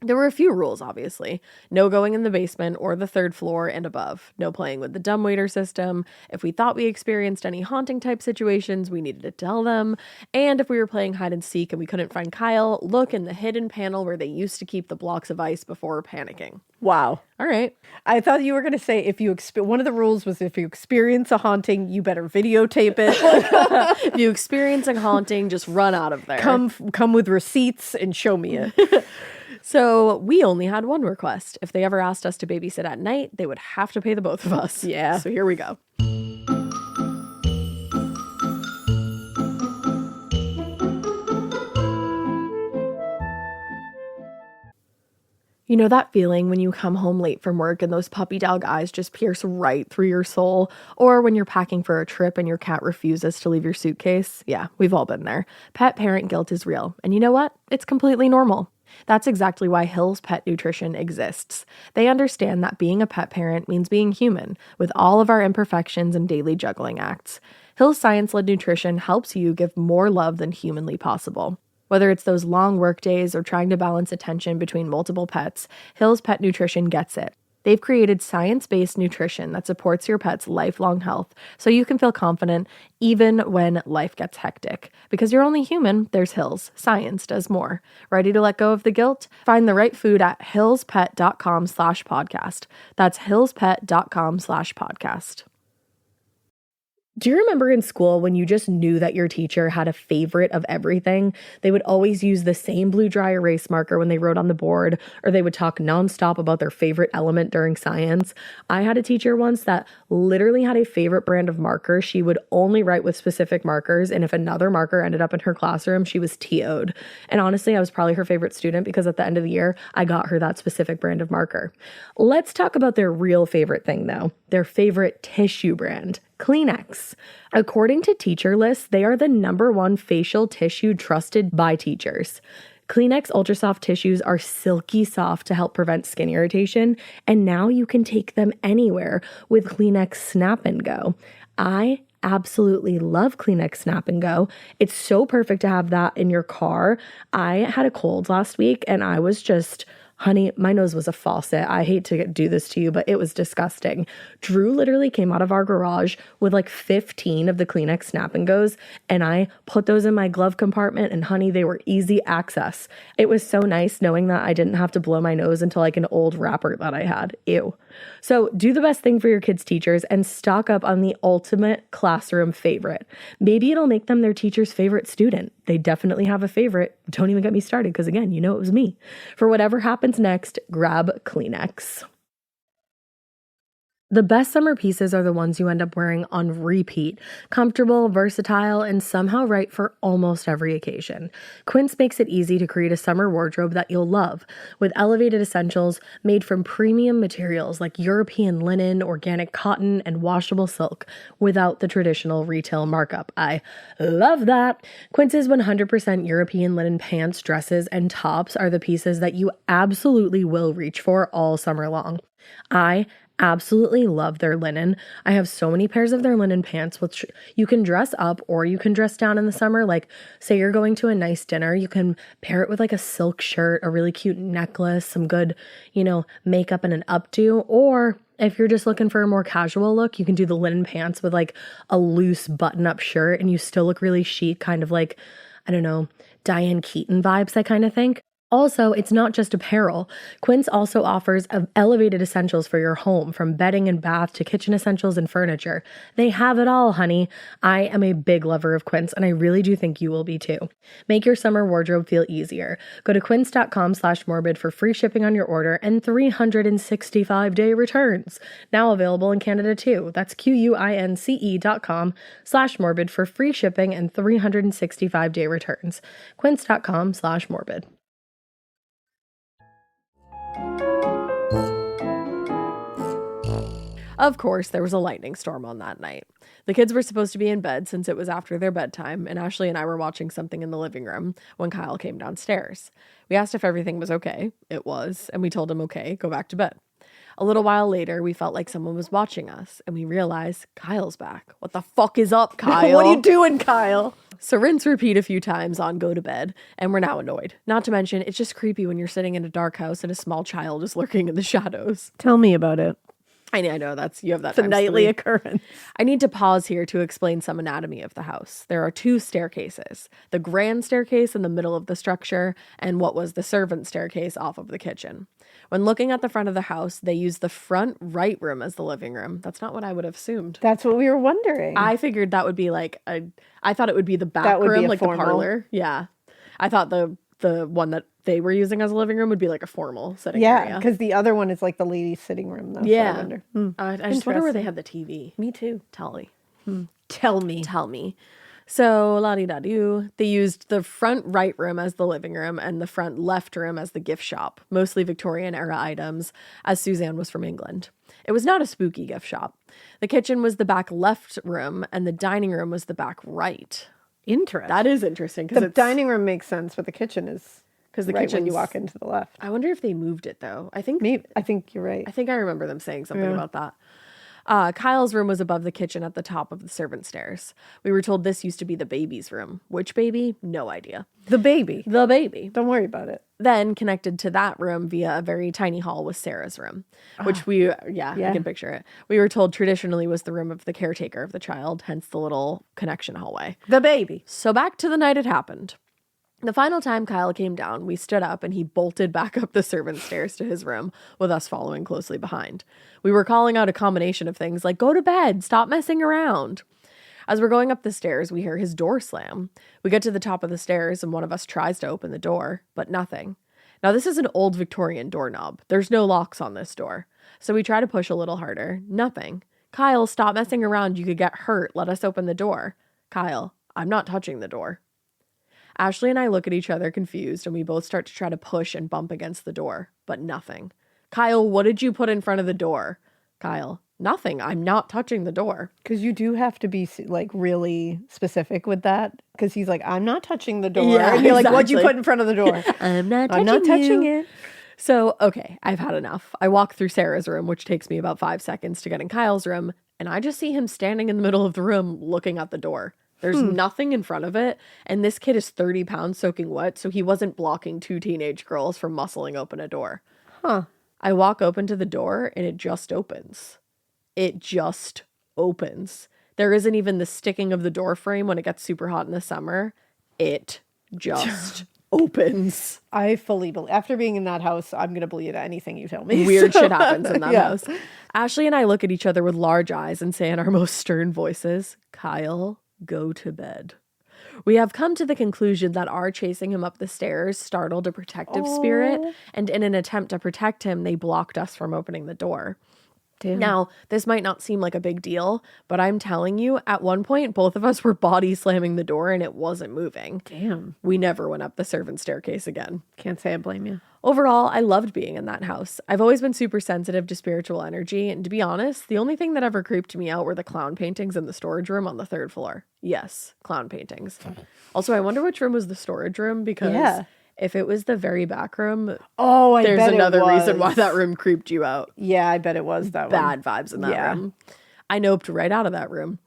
There were a few rules, obviously. No going in the basement or the 3rd floor and above. No playing with the dumbwaiter system. If we thought we experienced any haunting type situations, we needed to tell them. And if we were playing hide and seek and we couldn't find Kyle, look in the hidden panel where they used to keep the blocks of ice before panicking. Wow. All right. I thought you were going to say if you one of the rules was if you experience a haunting, you better videotape it. If you experience a haunting, just run out of there. Come with receipts and show me it. So we only had one request. If they ever asked us to babysit at night, they would have to pay the both of us. Yeah. So here we go. You know that feeling when you come home late from work and those puppy dog eyes just pierce right through your soul? Or when you're packing for a trip and your cat refuses to leave your suitcase? Yeah, we've all been there. Pet parent guilt is real. And you know what? It's completely normal. That's exactly why Hill's Pet Nutrition exists. They understand that being a pet parent means being human, with all of our imperfections and daily juggling acts. Hill's science-led nutrition helps you give more love than humanly possible. Whether it's those long work days or trying to balance attention between multiple pets, Hill's Pet Nutrition gets it. They've created science-based nutrition that supports your pet's lifelong health so you can feel confident even when life gets hectic. Because you're only human, there's Hills. Science does more. Ready to let go of the guilt? Find the right food at hillspet.com/podcast. That's hillspet.com/podcast. Do you remember in school when you just knew that your teacher had a favorite of everything? They would always use the same blue dry erase marker when they wrote on the board, or they would talk nonstop about their favorite element during science. I had a teacher once that literally had a favorite brand of marker. She would only write with specific markers, and if another marker ended up in her classroom, she was TO'd. And honestly, I was probably her favorite student because at the end of the year, I got her that specific brand of marker. Let's talk about their real favorite thing, though. Their favorite tissue brand. Kleenex. According to Teacher List, they are the #1 facial tissue trusted by teachers. Kleenex Ultra Soft tissues are silky soft to help prevent skin irritation, and now you can take them anywhere with Kleenex Snap and Go. I absolutely love Kleenex Snap and Go. It's so perfect to have that in your car. I had a cold last week and I was just... Honey, my nose was a faucet. I hate to do this to you, but it was disgusting. Drew literally came out of our garage with like 15 of the Kleenex Snap and Goes, and I put those in my glove compartment, and honey, they were easy access. It was so nice knowing that I didn't have to blow my nose into like an old wrapper that I had. Ew. So do the best thing for your kids' teachers and stock up on the ultimate classroom favorite. Maybe it'll make them their teacher's favorite student. They definitely have a favorite. Don't even get me started because, again, you know it was me. For whatever happens next, grab Kleenex. The best summer pieces are the ones you end up wearing on repeat, comfortable, versatile, and somehow right for almost every occasion. Quince makes it easy to create a summer wardrobe that you'll love, with elevated essentials made from premium materials like European linen, organic cotton, and washable silk, without the traditional retail markup. I love that! Quince's 100% European linen pants, dresses, and tops are the pieces that you absolutely will reach for all summer long. I absolutely love their linen. I have so many pairs of their linen pants, which you can dress up or you can dress down in the summer. Like, say you're going to a nice dinner, you can pair it with like a silk shirt, a really cute necklace, some good, makeup and an updo. Or if you're just looking for a more casual look, you can do the linen pants with like a loose button-up shirt and you still look really chic, kind of like, I don't know, Diane Keaton vibes, I kind of think. Also, it's not just apparel. Quince also offers elevated essentials for your home, from bedding and bath to kitchen essentials and furniture. They have it all, honey. I am a big lover of Quince, and I really do think you will be too. Make your summer wardrobe feel easier. Go to quince.com/morbid for free shipping on your order and 365-day returns. Now available in Canada too. That's QUINCE.com/morbid for free shipping and 365-day returns. Quince.com/morbid. Of course, there was a lightning storm on that night. The kids were supposed to be in bed since it was after their bedtime, and Ashley and I were watching something in the living room when Kyle came downstairs. We asked if everything was okay. It was, and we told him, okay, go back to bed. A little while later, we felt like someone was watching us, and we realized Kyle's back. What the fuck is up, Kyle? What are you doing, Kyle? So rinse repeat a few times on go to bed, and we're now annoyed. Not to mention, it's just creepy when you're sitting in a dark house and a small child is lurking in the shadows. Tell me about it. I know you have that. It's a nightly occurrence. I need to pause here to explain some anatomy of the house. There are two staircases, the grand staircase in the middle of the structure and what was the servant staircase off of the kitchen. When looking at the front of the house, they use the front right room as the living room. That's not what I would have assumed. That's what we were wondering. I figured that would be I thought it would be the back room, like formal. The parlor. Yeah. I thought the one that they were using as a living room would be like a formal sitting area. Yeah, because the other one is like the ladies' sitting room. Though, yeah. So I wonder. I just wonder where they have the TV. Me too. Tell me. Tell me. Tell me. So, la-di-da-doo. They used the front right room as the living room and the front left room as the gift shop, mostly Victorian-era items, as Suzanne was from England. It was not a spooky gift shop. The kitchen was the back left room, and the dining room was the back right. Interesting. That is interesting. The dining room makes sense, but the kitchen is because the right kitchen when you walk into the left. I wonder if they moved it, though. I think you're right. I think I remember them saying something about that. Kyle's room was above the kitchen at the top of the servant stairs. We were told this used to be the baby's room. Which baby? No idea. The baby. The baby. Don't worry about it. Then connected to that room via a very tiny hall was Sarah's room, which I can picture it. We were told traditionally was the room of the caretaker of the child, hence the little connection hallway. The baby. So back to the night it happened. The final time Kyle came down, we stood up and he bolted back up the servant's stairs to his room, with us following closely behind. We were calling out a combination of things like, go to bed, stop messing around. As we're going up the stairs, we hear his door slam. We get to the top of the stairs and one of us tries to open the door, but nothing. Now this is an old Victorian doorknob. There's no locks on this door. So we try to push a little harder. Nothing. Kyle, stop messing around. You could get hurt. Let us open the door. Kyle, I'm not touching the door. Ashley and I look at each other confused, and we both start to try to push and bump against the door, but nothing. Kyle, what did you put in front of the door? Kyle, nothing. I'm not touching the door. Because you do have to be like really specific with that. Because he's like, I'm not touching the door. Yeah, and you're like, what'd exactly. you put in front of the door? I'm not touching it. So, okay, I've had enough. I walk through Sarah's room, which takes me about 5 seconds to get in Kyle's room, and I just see him standing in the middle of the room looking at the door. There's nothing in front of it, and this kid is 30 pounds soaking wet, so he wasn't blocking two teenage girls from muscling open a door. Huh. I walk open to the door, and it just opens. It just opens. There isn't even the sticking of the door frame when it gets super hot in the summer. It just opens. I fully believe. After being in that house, I'm going to believe anything you tell me. Weird shit happens in that house. Ashley and I look at each other with large eyes and say in our most stern voices, Kyle, go to bed. We have come to the conclusion that our chasing him up the stairs startled a protective spirit, and in an attempt to protect him, they blocked us from opening the door. Damn. Now, this might not seem like a big deal, but I'm telling you, at one point, both of us were body slamming the door and it wasn't moving. Damn. We never went up the servant staircase again. Can't say I blame you. Overall, I loved being in that house. I've always been super sensitive to spiritual energy, and to be honest, the only thing that ever creeped me out were the clown paintings in the storage room on the 3rd floor. Yes, clown paintings. Also, I wonder which room was the storage room, because if it was the very back room, there's another reason why that room creeped you out. Yeah, I bet it was that one. Bad vibes in that room. I noped right out of that room.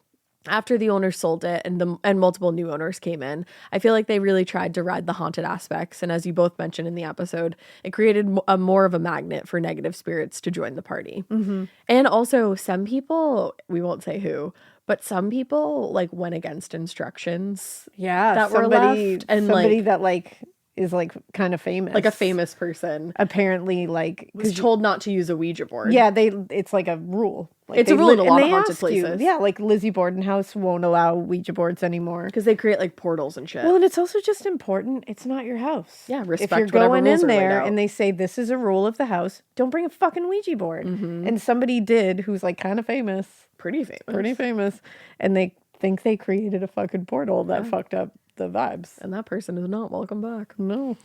After the owner sold it and multiple new owners came in, I feel like they really tried to ride the haunted aspects. And as you both mentioned in the episode, it created more of a magnet for negative spirits to join the party. Mm-hmm. And also some people, we won't say who, but some people like went against instructions. Yeah, that were left, and somebody that like is like kind of famous, like a famous person, apparently like was told not to use a Ouija board. Yeah, it's like a rule. Like it's a rule in a lot of haunted places. Yeah, like Lizzie Borden House won't allow Ouija boards anymore because they create like portals and shit. Well, and it's also just important. It's not your house. Yeah, respect. If you're going in there and they say this is a rule of the house, don't bring a fucking Ouija board. Mm-hmm. And somebody did, who's like kind of famous, pretty famous, and they think they created a fucking portal that fucked up the vibes. And that person is not welcome back. No.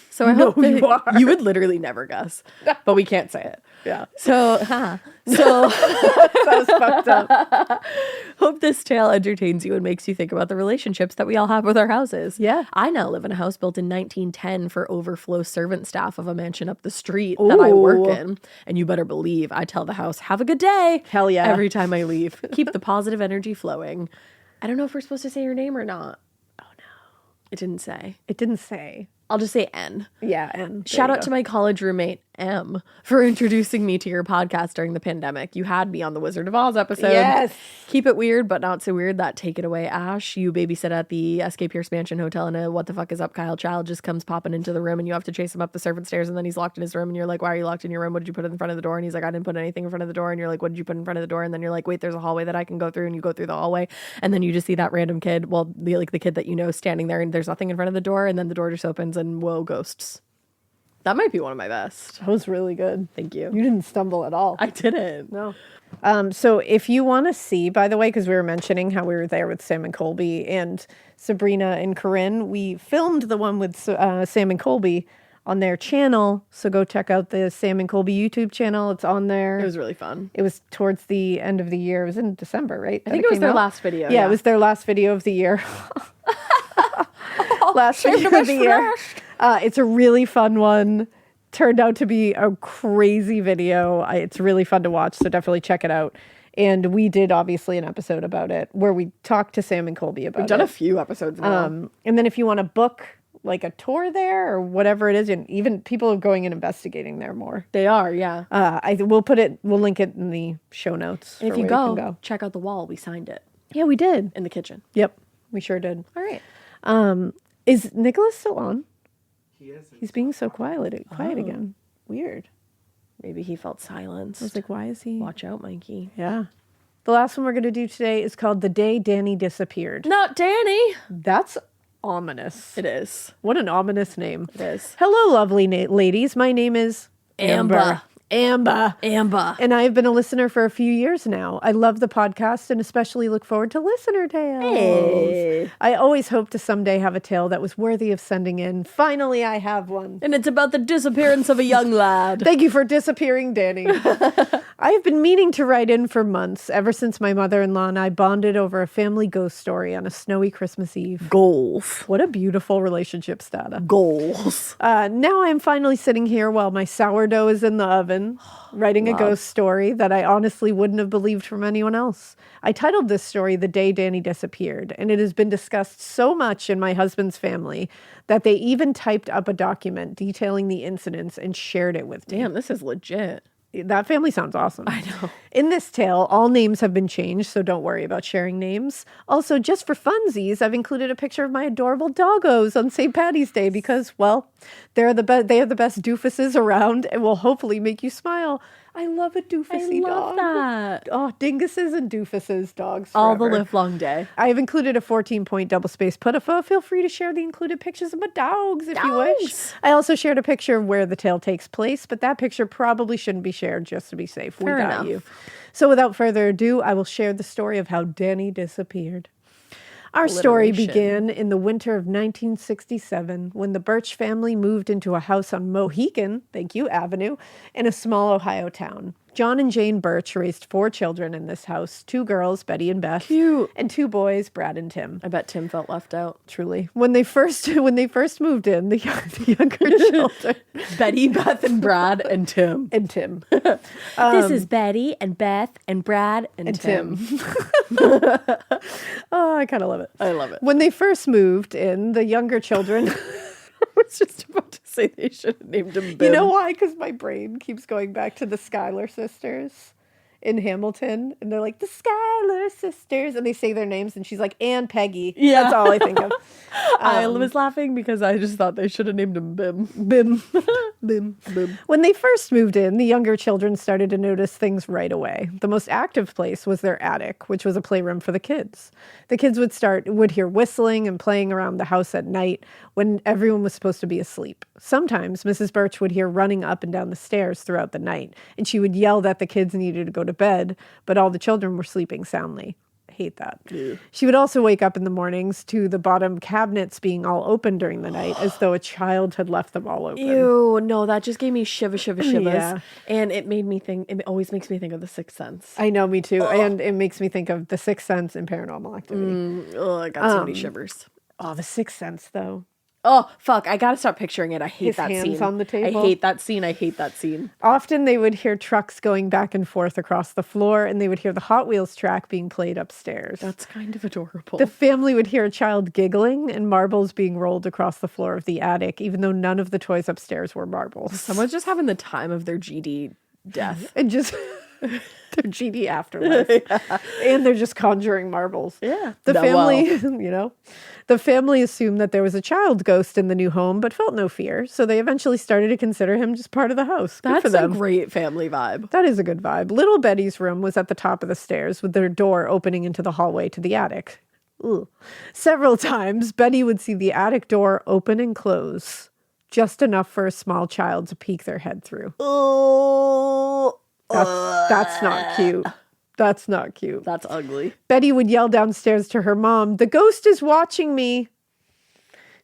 So I hope that you would literally never guess, but we can't say it. Yeah. So that was fucked up. Hope this tale entertains you and makes you think about the relationships that we all have with our houses. Yeah. I now live in a house built in 1910 for overflow servant staff of a mansion up the street that I work in. And you better believe I tell the house, have a good day. Hell yeah. Every time I leave. Keep the positive energy flowing. I don't know if we're supposed to say your name or not. It didn't say. It didn't say. I'll just say N. Yeah, N. Shout out to my college roommate, M, for introducing me to your podcast during the pandemic. You had me on the Wizard of Oz episode. Yes. Keep it weird, but not so weird. That Take It Away, Ash. You babysit at the SK Pierce Mansion Hotel, and a what the fuck is up Kyle child just comes popping into the room, and you have to chase him up the servant stairs, and then he's locked in his room, and you're like, why are you locked in your room? What did you put in front of the door? And he's like, I didn't put anything in front of the door. And you're like, what did you put in front of the door? And then you're like, wait, there's a hallway that I can go through, and you go through the hallway, and then you just see that random kid, the kid that you know standing there, and there's nothing in front of the door, and then the door just opens, and whoa, ghosts. That might be one of my best. That was really good. Thank you. You didn't stumble at all. I didn't. No. So if you want to see, by the way, because we were mentioning how we were there with Sam and Colby and Sabrina and Corinne, we filmed the one with Sam and Colby on their channel. So go check out the Sam and Colby YouTube channel. It's on there. It was really fun. It was towards the end of the year. It was in December, right? I think it was their last video. Yeah, it was their last video of the year. Last video of the year. It's a really fun one. Turned out to be a crazy video. It's really fun to watch, so definitely check it out. And we did obviously an episode about it where we talked to Sam and Colby about it. We've done a few episodes now. And then if you want to book like a tour there or whatever it is, and even people are going and investigating there more. They are, yeah. We'll link it in the show notes. And if you go, check out the wall. We signed it. Yeah, we did. In the kitchen. Yep, we sure did. All right. Is Nicholas still on? He is. He's being so quiet again. Weird. Maybe he felt silenced. I was like, why is he? Watch out, Mikey. Yeah. The last one we're going to do today is called The Day Danny Disappeared. Not Danny. That's ominous. It is. What an ominous name. It is. Hello, lovely ladies. My name is Amber. Amber. And I've been a listener for a few years now. I love the podcast and especially look forward to listener tales. Hey. I always hope to someday have a tale that was worthy of sending in. Finally, I have one. And it's about the disappearance of a young lad. Thank you for disappearing, Danny. I have been meaning to write in for months, ever since my mother-in-law and I bonded over a family ghost story on a snowy Christmas Eve. Goals. What a beautiful relationship status. Goals. Now I'm finally sitting here while my sourdough is in the oven, writing a ghost story that I honestly wouldn't have believed from anyone else. I titled this story The Day Danny Disappeared, and it has been discussed so much in my husband's family that they even typed up a document detailing the incidents and shared it with me. Damn, this is legit. That family sounds awesome. I know. In this tale, all names have been changed, so don't worry about sharing names. Also, just for funsies, I've included a picture of my adorable doggos on St. Paddy's Day because, well, they are the best doofuses around and will hopefully make you smile. I love a doofusy dog. I love that. Oh, dinguses and doofuses, dogs All the forever. live long day. I have included a 14-point double-space put-a-photo. Feel free to share the included pictures of my dogs if you wish. I also shared a picture of where the tale takes place, but that picture probably shouldn't be shared just to be safe. Fair We got enough. you. So without further ado, I will share the story of how Danny disappeared. Our story Alliteration. began in the winter of 1967 when the Birch family moved into a house on Mohican, thank you, Avenue, in a small Ohio town. John and Jane Birch raised 4 children in this house, 2 girls, Betty and Beth, Cute. and 2 boys, Brad and Tim. I bet Tim felt left out. Truly. When they first moved in, the younger children Betty, Beth, and Brad, and Tim. and Tim. This is Betty and Beth and Brad and Tim. Oh, I kind of love it. I love it. When they first moved in, the younger children. I was just about to say they should have named him Bim. You know why? Because my brain keeps going back to the Schuyler sisters in Hamilton. And they're like, the Schuyler sisters. And they say their names. And she's like, and Peggy. Yeah. That's all I think of. I was laughing because I just thought they should have named him Bim. Bim. Bim. Bim. When they first moved in, the younger children started to notice things right away. The most active place was their attic, which was a playroom for the kids. The kids would hear whistling and playing around the house at night when everyone was supposed to be asleep. Sometimes Mrs. Birch would hear running up and down the stairs throughout the night, and she would yell that the kids needed to go to bed, but all the children were sleeping soundly. Hate that. Yeah. She would also wake up in the mornings to the bottom cabinets being all open during the night as though a child had left them all open. Ew, no, that just gave me shivers. Yeah. And it made me think, it always makes me think of The Sixth Sense. I know, me too. And it makes me think of The Sixth Sense and Paranormal Activity. I got so many shivers. Oh, The Sixth Sense, though. Oh, fuck, I gotta stop picturing it. I hate His that hands scene. on the table. I hate that scene. Often they would hear trucks going back and forth across the floor, and they would hear the Hot Wheels track being played upstairs. That's kind of adorable. The family would hear a child giggling and marbles being rolled across the floor of the attic, even though none of the toys upstairs were marbles. Someone's just having the time of their GD death. And just their GD afterlife. And they're just conjuring marbles. Yeah. The No, family, the family assumed that there was a child ghost in the new home, but felt no fear. So they eventually started to consider him just part of the house. Good for That's a them. great family vibe. That is a good vibe. Little Betty's room was at the top of the stairs with their door opening into the hallway to the attic. Ugh. Several times, Betty would see the attic door open and close, just enough for a small child to peek their head through. Oh, That's not cute. That's not cute. that's ugly. Betty would yell downstairs to her mom, "The ghost is watching me."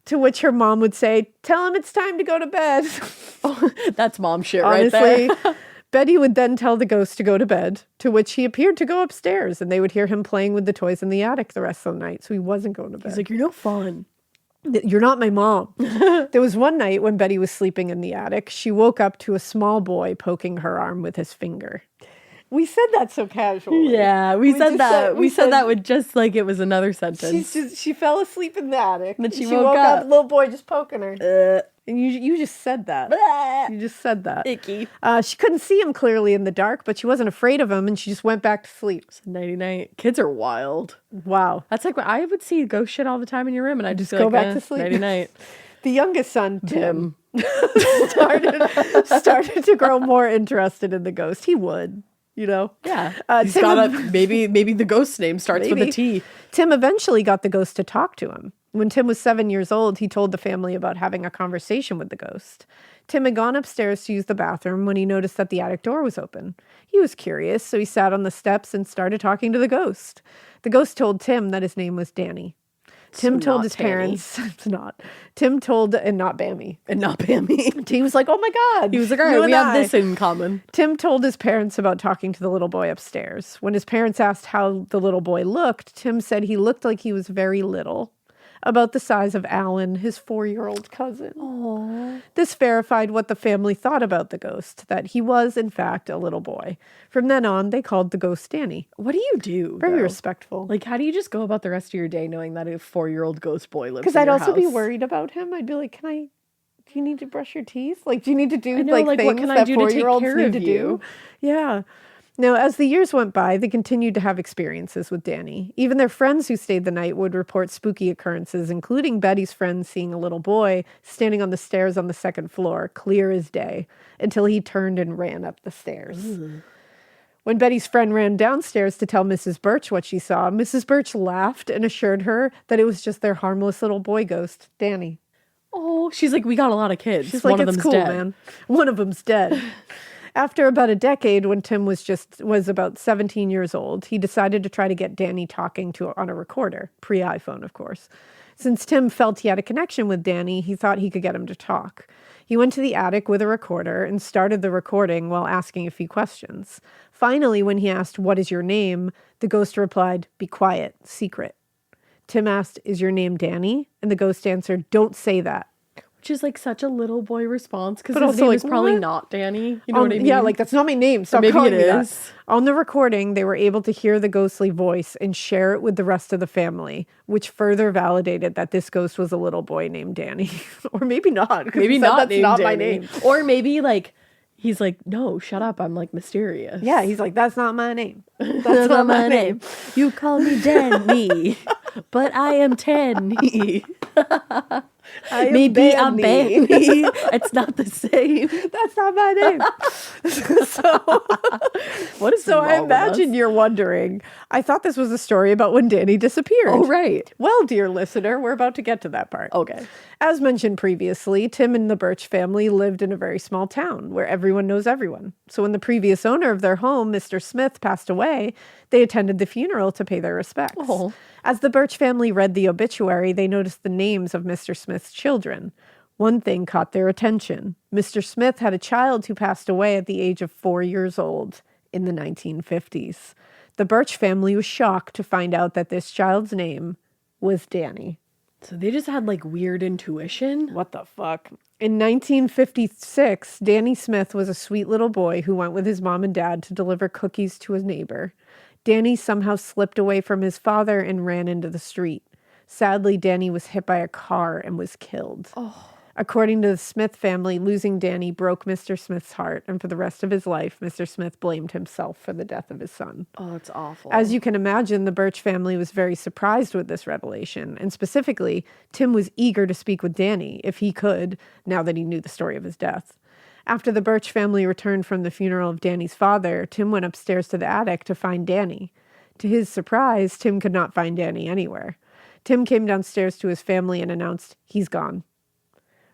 To which her mom would say, "Tell him it's time to go to bed." That's mom shit right Honestly, there. Betty would then tell the ghost to go to bed, to which he appeared to go upstairs, and they would hear him playing with the toys in the attic the rest of the night, so he wasn't going to bed. He's like, you're no fun. You're not my mom. There was one night when Betty was sleeping in the attic. She woke up to a small boy poking her arm with his finger. We said that so casually. Yeah, we said just that. We said that said- with just like it was another sentence. She fell asleep in the attic. Then she woke woke up. up. Little boy just poking her. And you just said that. You just said that. Icky. She couldn't see him clearly in the dark, but she wasn't afraid of him, and she just went back to sleep. Nighty night. Kids are wild. Wow. That's like I would see ghost shit all the time in your room, and I just go back to sleep. Nighty night. The youngest son, Tim, started to grow more interested in the ghost. He would, Yeah. He's Tim got maybe the ghost's name starts with a Maybe. T. Tim eventually got the ghost to talk to him. When Tim was 7 years old, he told the family about having a conversation with the ghost. Tim had gone upstairs to use the bathroom when he noticed that the attic door was open. He was curious, so he sat on the steps and started talking to the ghost. The ghost told Tim that his name was Danny. Tim told not his Tanny. parents, it's not. Tim told, and not Bammy. And not Bammy. He was like, "Oh my God." He was like, all you right, and we have I." this in common. Tim told his parents about talking to the little boy upstairs. When his parents asked how the little boy looked, Tim said he looked like he was very little, about the size of Alan, his 4-year-old cousin. Aww. This verified what the family thought about the ghost, that he was, in fact, a little boy. From then on, they called the ghost Danny. What do you do? Very though? respectful. Like, how do you just go about the rest of your day knowing that a 4-year-old ghost boy lives Because in I'd your also be house? worried about him. I'd be like, do you need to brush your teeth? Like, do you need to do know, like like, things what can I that do to take 4-year-olds care need of to do? you? Yeah. Now, as the years went by, they continued to have experiences with Danny. Even their friends who stayed the night would report spooky occurrences, including Betty's friend seeing a little boy standing on the stairs on the second floor, clear as day, until he turned and ran up the stairs. Ooh. When Betty's friend ran downstairs to tell Mrs. Birch what she saw, Mrs. Birch laughed and assured her that it was just their harmless little boy ghost, Danny. Oh, she's like, we got a lot of kids. She's One like, of it's them's cool, dead. man. One of them's dead. After about a decade, when Tim was about 17 years old, he decided to try to get Danny talking on a recorder, pre-iPhone, of course. Since Tim felt he had a connection with Danny, he thought he could get him to talk. He went to the attic with a recorder and started the recording while asking a few questions. Finally, when he asked, "What is your name?" the ghost replied, "Be quiet, secret." Tim asked, "Is your name Danny?" And the ghost answered, "Don't say that." Which is like such a little boy response because But his also, name like, is probably what? not Danny. You know what I mean? Yeah, like, that's not my name. Stop maybe calling it me that. is. On the recording, they were able to hear the ghostly voice and share it with the rest of the family, which further validated that this ghost was a little boy named Danny. Or maybe not. 'Cause Maybe he said, not that's named not Danny. my name. Or maybe like he's like, no, shut up. I'm like mysterious. Yeah, he's like, that's not my name. That's not my name. You call me Danny, but I am Tanny. I am Maybe I'm Danny. Banny. It's not the same. That's not my name. What is So I wrong with us? imagine you're wondering, I thought this was a story about when Danny disappeared. Oh, right. Well, dear listener, we're about to get to that part. Okay. As mentioned previously, Tim and the Birch family lived in a very small town where everyone knows everyone. So when the previous owner of their home, Mr. Smith, passed away, they attended the funeral to pay their respects. Oh. As the Birch family read the obituary, they noticed the names of Mr. Smith's children. One thing caught their attention. Mr. Smith had a child who passed away at the age of 4 years old in the 1950s. The Birch family was shocked to find out that this child's name was Danny. So they just had like weird intuition. What the fuck? In 1956, Danny Smith was a sweet little boy who went with his mom and dad to deliver cookies to his neighbor. Danny somehow slipped away from his father and ran into the street. Sadly, Danny was hit by a car and was killed. According to the Smith family, losing Danny broke Mr. Smith's heart, and for the rest of his life, Mr. Smith blamed himself for the death of his son. Oh, it's awful. As you can imagine, the Birch family was very surprised with this revelation, and specifically, Tim was eager to speak with Danny, if he could, now that he knew the story of his death. After the Birch family returned from the funeral of Danny's father, Tim went upstairs to the attic to find Danny. To his surprise, Tim could not find Danny anywhere. Tim came downstairs to his family and announced, "He's gone."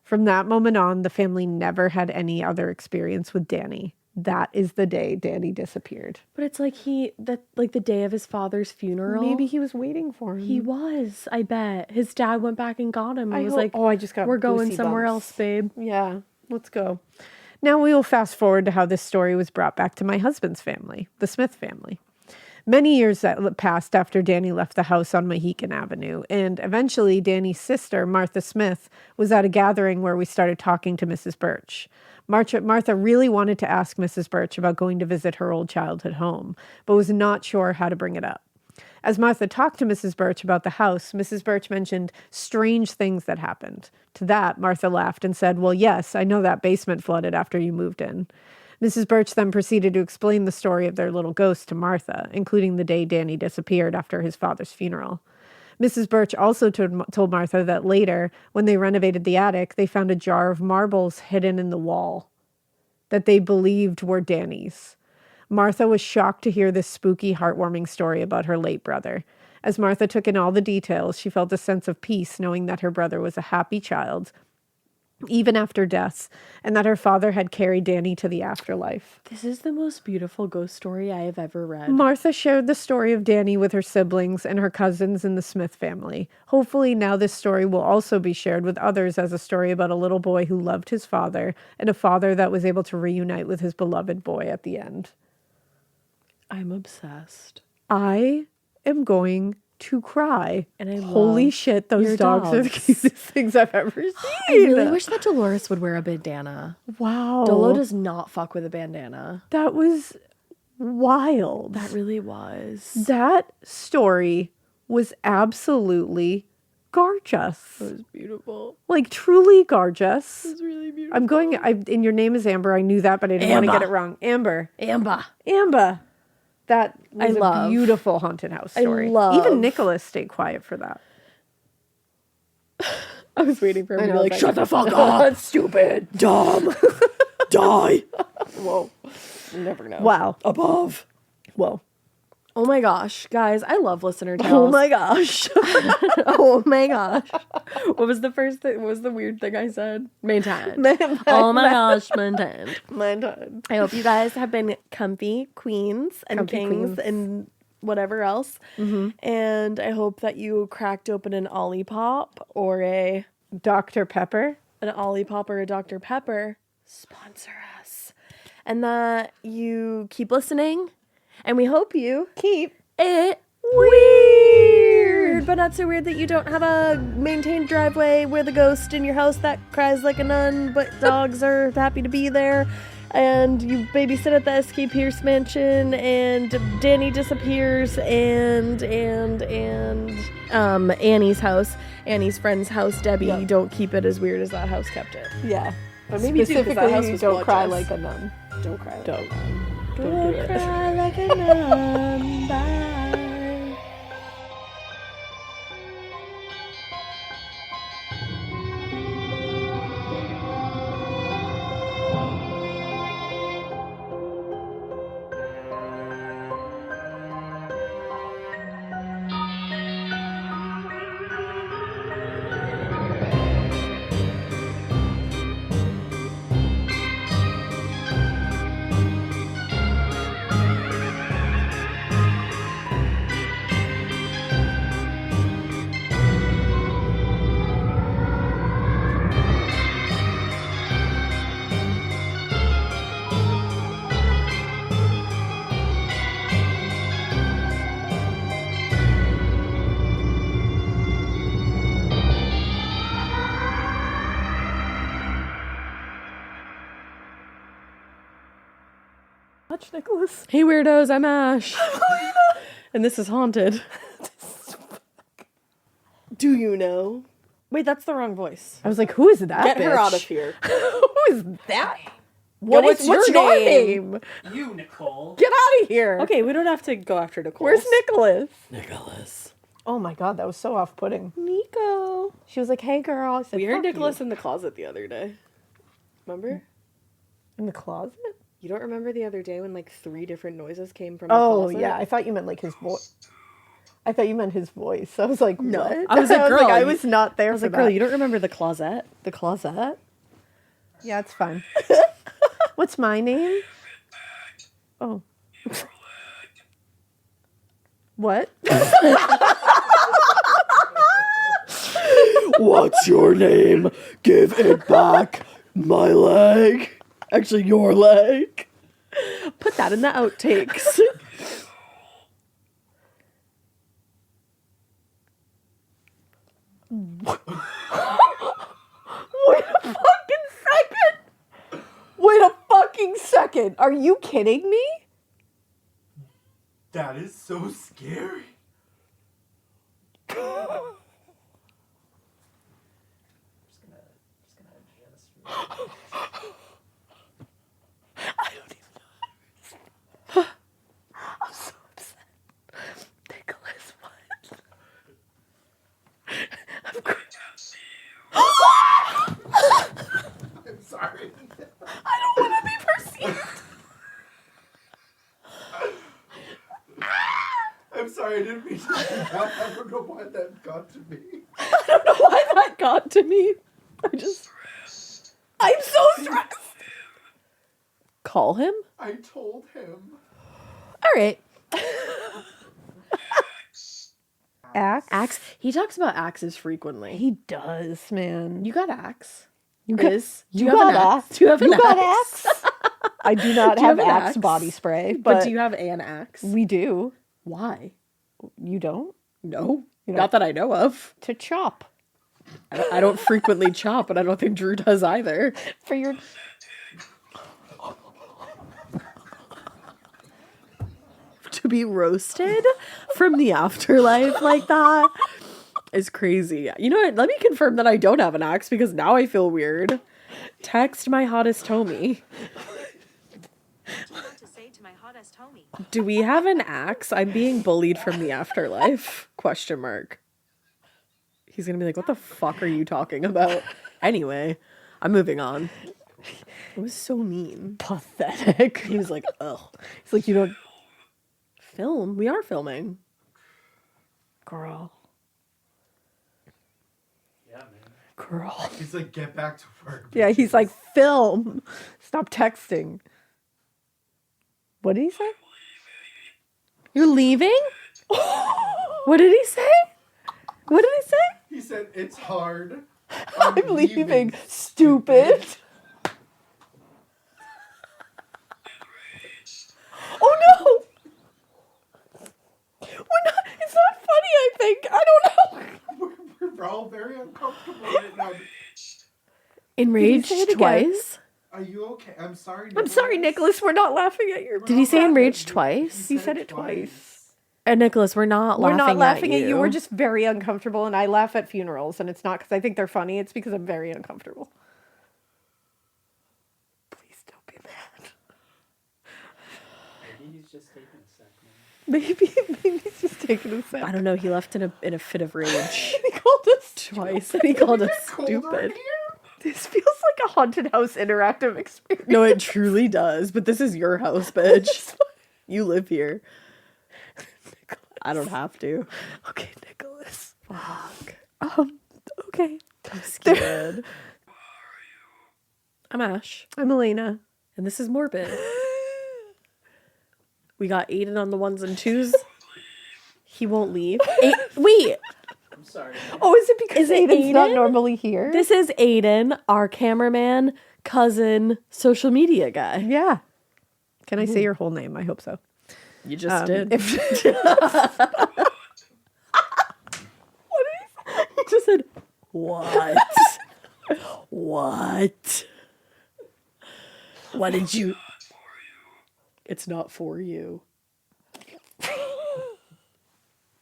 From that moment on, the family never had any other experience with Danny. That is the day Danny disappeared. But it's like the day of his father's funeral. Maybe he was waiting for him. He was, I bet. His dad went back and got him and was like, I just got we're going goosey somewhere bumps. else, babe. Yeah, let's go. Now we will fast forward to how this story was brought back to my husband's family, the Smith family. Many years that passed after Danny left the house on Mohican Avenue, and eventually Danny's sister, Martha Smith, was at a gathering where we started talking to Mrs. Birch. Martha really wanted to ask Mrs. Birch about going to visit her old childhood home, but was not sure how to bring it up. As Martha talked to Mrs. Birch about the house, Mrs. Birch mentioned strange things that happened. To that, Martha laughed and said, "Well, yes, I know that basement flooded after you moved in." Mrs. Birch then proceeded to explain the story of their little ghost to Martha, including the day Danny disappeared after his father's funeral. Mrs. Birch also told Martha that later, when they renovated the attic, they found a jar of marbles hidden in the wall that they believed were Danny's. Martha was shocked to hear this spooky, heartwarming story about her late brother. As Martha took in all the details, she felt a sense of peace knowing that her brother was a happy child, even after death, and that her father had carried Danny to the afterlife. This is the most beautiful ghost story I have ever read. Martha shared the story of Danny with her siblings and her cousins in the Smith family. Hopefully now this story will also be shared with others as a story about a little boy who loved his father and a father that was able to reunite with his beloved boy at the end. I'm obsessed. I am going to cry. And I Holy love shit, those your dogs are the dogs. cutest things I've ever seen. I really wish that Dolores would wear a bandana. Wow. Dolo does not fuck with a bandana. That was wild. That really was. That story was absolutely gorgeous. It was beautiful. Like truly gorgeous. It was really beautiful. And your name is Amber. I knew that, but I didn't want to Amber. get it wrong. Amber. Amber. That was I love. a beautiful haunted house story. love. Even Nicholas stayed quiet for that. I was waiting for him to be like, like, shut the fuck up. Stupid. Dumb. Die. Whoa. You never know. Wow. Above. Whoa. Oh my gosh, guys, I love listener tales. Oh my gosh. Oh my gosh. What was the first thing? What was the weird thing I said? Maintained. Oh my gosh, maintained. Maintained. I hope you guys have been comfy queens and Comfy kings queens. and whatever else. And I hope that you cracked open an Olipop or an Dr. Pepper. Olipop or a Dr. Pepper. Sponsor us. And that you keep listening. And we hope you Keep it weird, but not so weird that you don't have a maintained driveway with a ghost in your house that cries like a nun, but dogs are happy to be there. And you babysit at the S.K. Pierce mansion, and Danny disappears, and Annie's house, Annie's friend's house, Debbie. Yeah. Don't keep it as weird as that house kept it. Yeah. But maybe Specifically, don't cry like a nun. Don't cry like Don't. a nun. Don't do it. Cry like a nun. Bye. Watch Nicholas. Hey weirdos, I'm Ash. And this is Haunted. Do you know? Wait, that's the wrong voice. I was like, who is that? Get her bitch? out of here. Who is that? What's your name? You, Nicole. Get out of here. Okay, we don't have to go after Nicole. Where's Nicholas? Nicholas? Oh my god, that was so off-putting. Nico. She was like, hey girl. I said, We heard "Fuck Nicholas you." in the closet the other day. Remember? In the closet? You don't remember the other day when like 3 different noises came from Oh, the closet? yeah. I thought you meant like his voice. I thought you meant his voice. I was like, No. what? I was like, girl, I you- was not there I was for like, girl, that. you don't remember the closet? The closet? Yeah, it's fine. What's my name? Oh. What? What's your name? Give it back. My leg. Actually, your leg. Put that in the outtakes. Wait a fucking second! Wait a fucking second! Are you kidding me? That is so scary. I don't even know. I'm so upset. Nicholas, what? I'm I'm sorry. I don't want to be perceived. I'm sorry, I didn't mean to do that. I don't know why that got to me. I don't know why that got to me. I'm so stressed. Call him? I told him. All right. Axe? He talks about axes frequently. He does, man. You got axe? You got- Liz, do you you have an got axe? Do you have an You got axe? axe? I do not Do you have have an axe axe? body spray, But do you have an axe? we do. Why? You don't? No. You Not that I know of. To chop. I don't frequently chop, but I don't think Drew does either. For your... To be roasted from the afterlife like that is crazy. You know what? Let me confirm that I don't have an axe because now I feel weird. Text my hottest homie. To say to my hottest homie. Do we have an axe? I'm being bullied from the afterlife? Question mark. He's gonna be like, what the fuck are you talking about? Anyway, I'm moving on. It was so mean. Pathetic. He was like, ugh. It's like you don't... film. We are filming. Girl. Yeah, man. Girl. He's like, get back to work. Yeah, he's like, film. Stop texting. What did he say? You're leaving? What did he say? What did he say? He said, it's hard. I'm leaving. Stupid. Oh no! It's not funny, I think. I don't know. We're all very uncomfortable right now. Enraged say it again? twice? Are you okay? I'm sorry, I'm sorry, Nicholas. We're not laughing at your. Did he say enraged twice? He said it twice. And Nicholas, we're not We're laughing not laughing at you. you. We're just very uncomfortable, and I laugh at funerals, and it's not because I think they're funny. It's because I'm very uncomfortable. Please don't be mad. Maybe he's just taking a sec, man. Maybe he's just taking a sec. I don't know. He left in a fit of rage He called us twice, and he called us Colder stupid. here? This feels like a haunted house interactive experience. No, it truly does. But this is your house, bitch. You live here. I don't have to. Okay, Nicholas. Fuck. Okay. I'm scared. I'm Ash, I'm Alaina. and this is Morbid. We got Aidan on the ones and twos. He won't leave. Wait, I'm sorry. Oh, is it because Is it Aidan's not Aidan? normally here? this is Aidan, our cameraman, cousin, social media guy. Yeah. Can I say your whole name? I hope so. You just did. If He just said, what? What? What did you... It's not for you.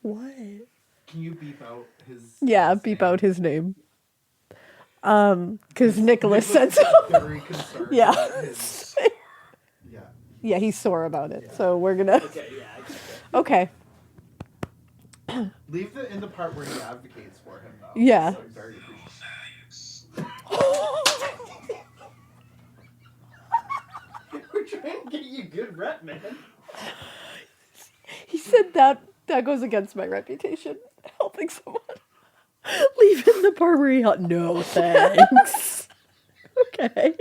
What? Can you beep out his... yeah, his beep name? out his name. Because Nicholas said so. Very concerned. Yeah. about his- yeah. Yeah, he's sore about it. So we're gonna. Okay, yeah, I get it. Okay. Leave it in the part where he advocates for him, though. Yeah. So very appreciative. We're trying to get you a good rep, man. He said that goes against my reputation. Helping someone. Leave in the part where he... No, thanks. Okay.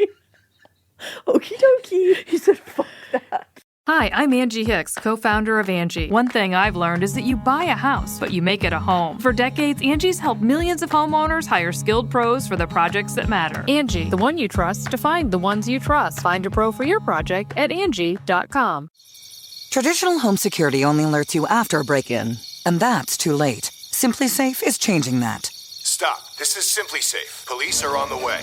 Okie dokie. He said, "Fuck that." Hi, I'm Angie Hicks, co-founder of Angie. One thing I've learned is that you buy a house, but you make it a home. For decades, Angie's helped millions of homeowners hire skilled pros for the projects that matter. Angie, the one you trust to find the ones you trust. Find a pro for your project at Angie.com. Traditional home security only alerts you after a break-in, and that's too late. Simply Safe is changing that. Stop. This is Simply Safe. Police are on the way.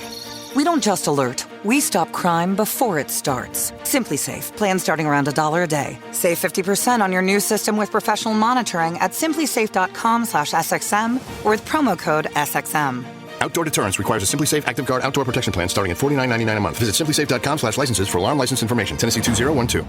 We don't just alert, we stop crime before it starts. Simply Safe, plan starting around $1 a day. Save 50% on your new system with professional monitoring at simplysafe.com/SXM or with promo code SXM. Outdoor deterrence requires a Simply Safe Active Guard outdoor protection plan starting at $49.99 a month. Visit simplysafe.com/licenses for alarm license information. Tennessee 2012.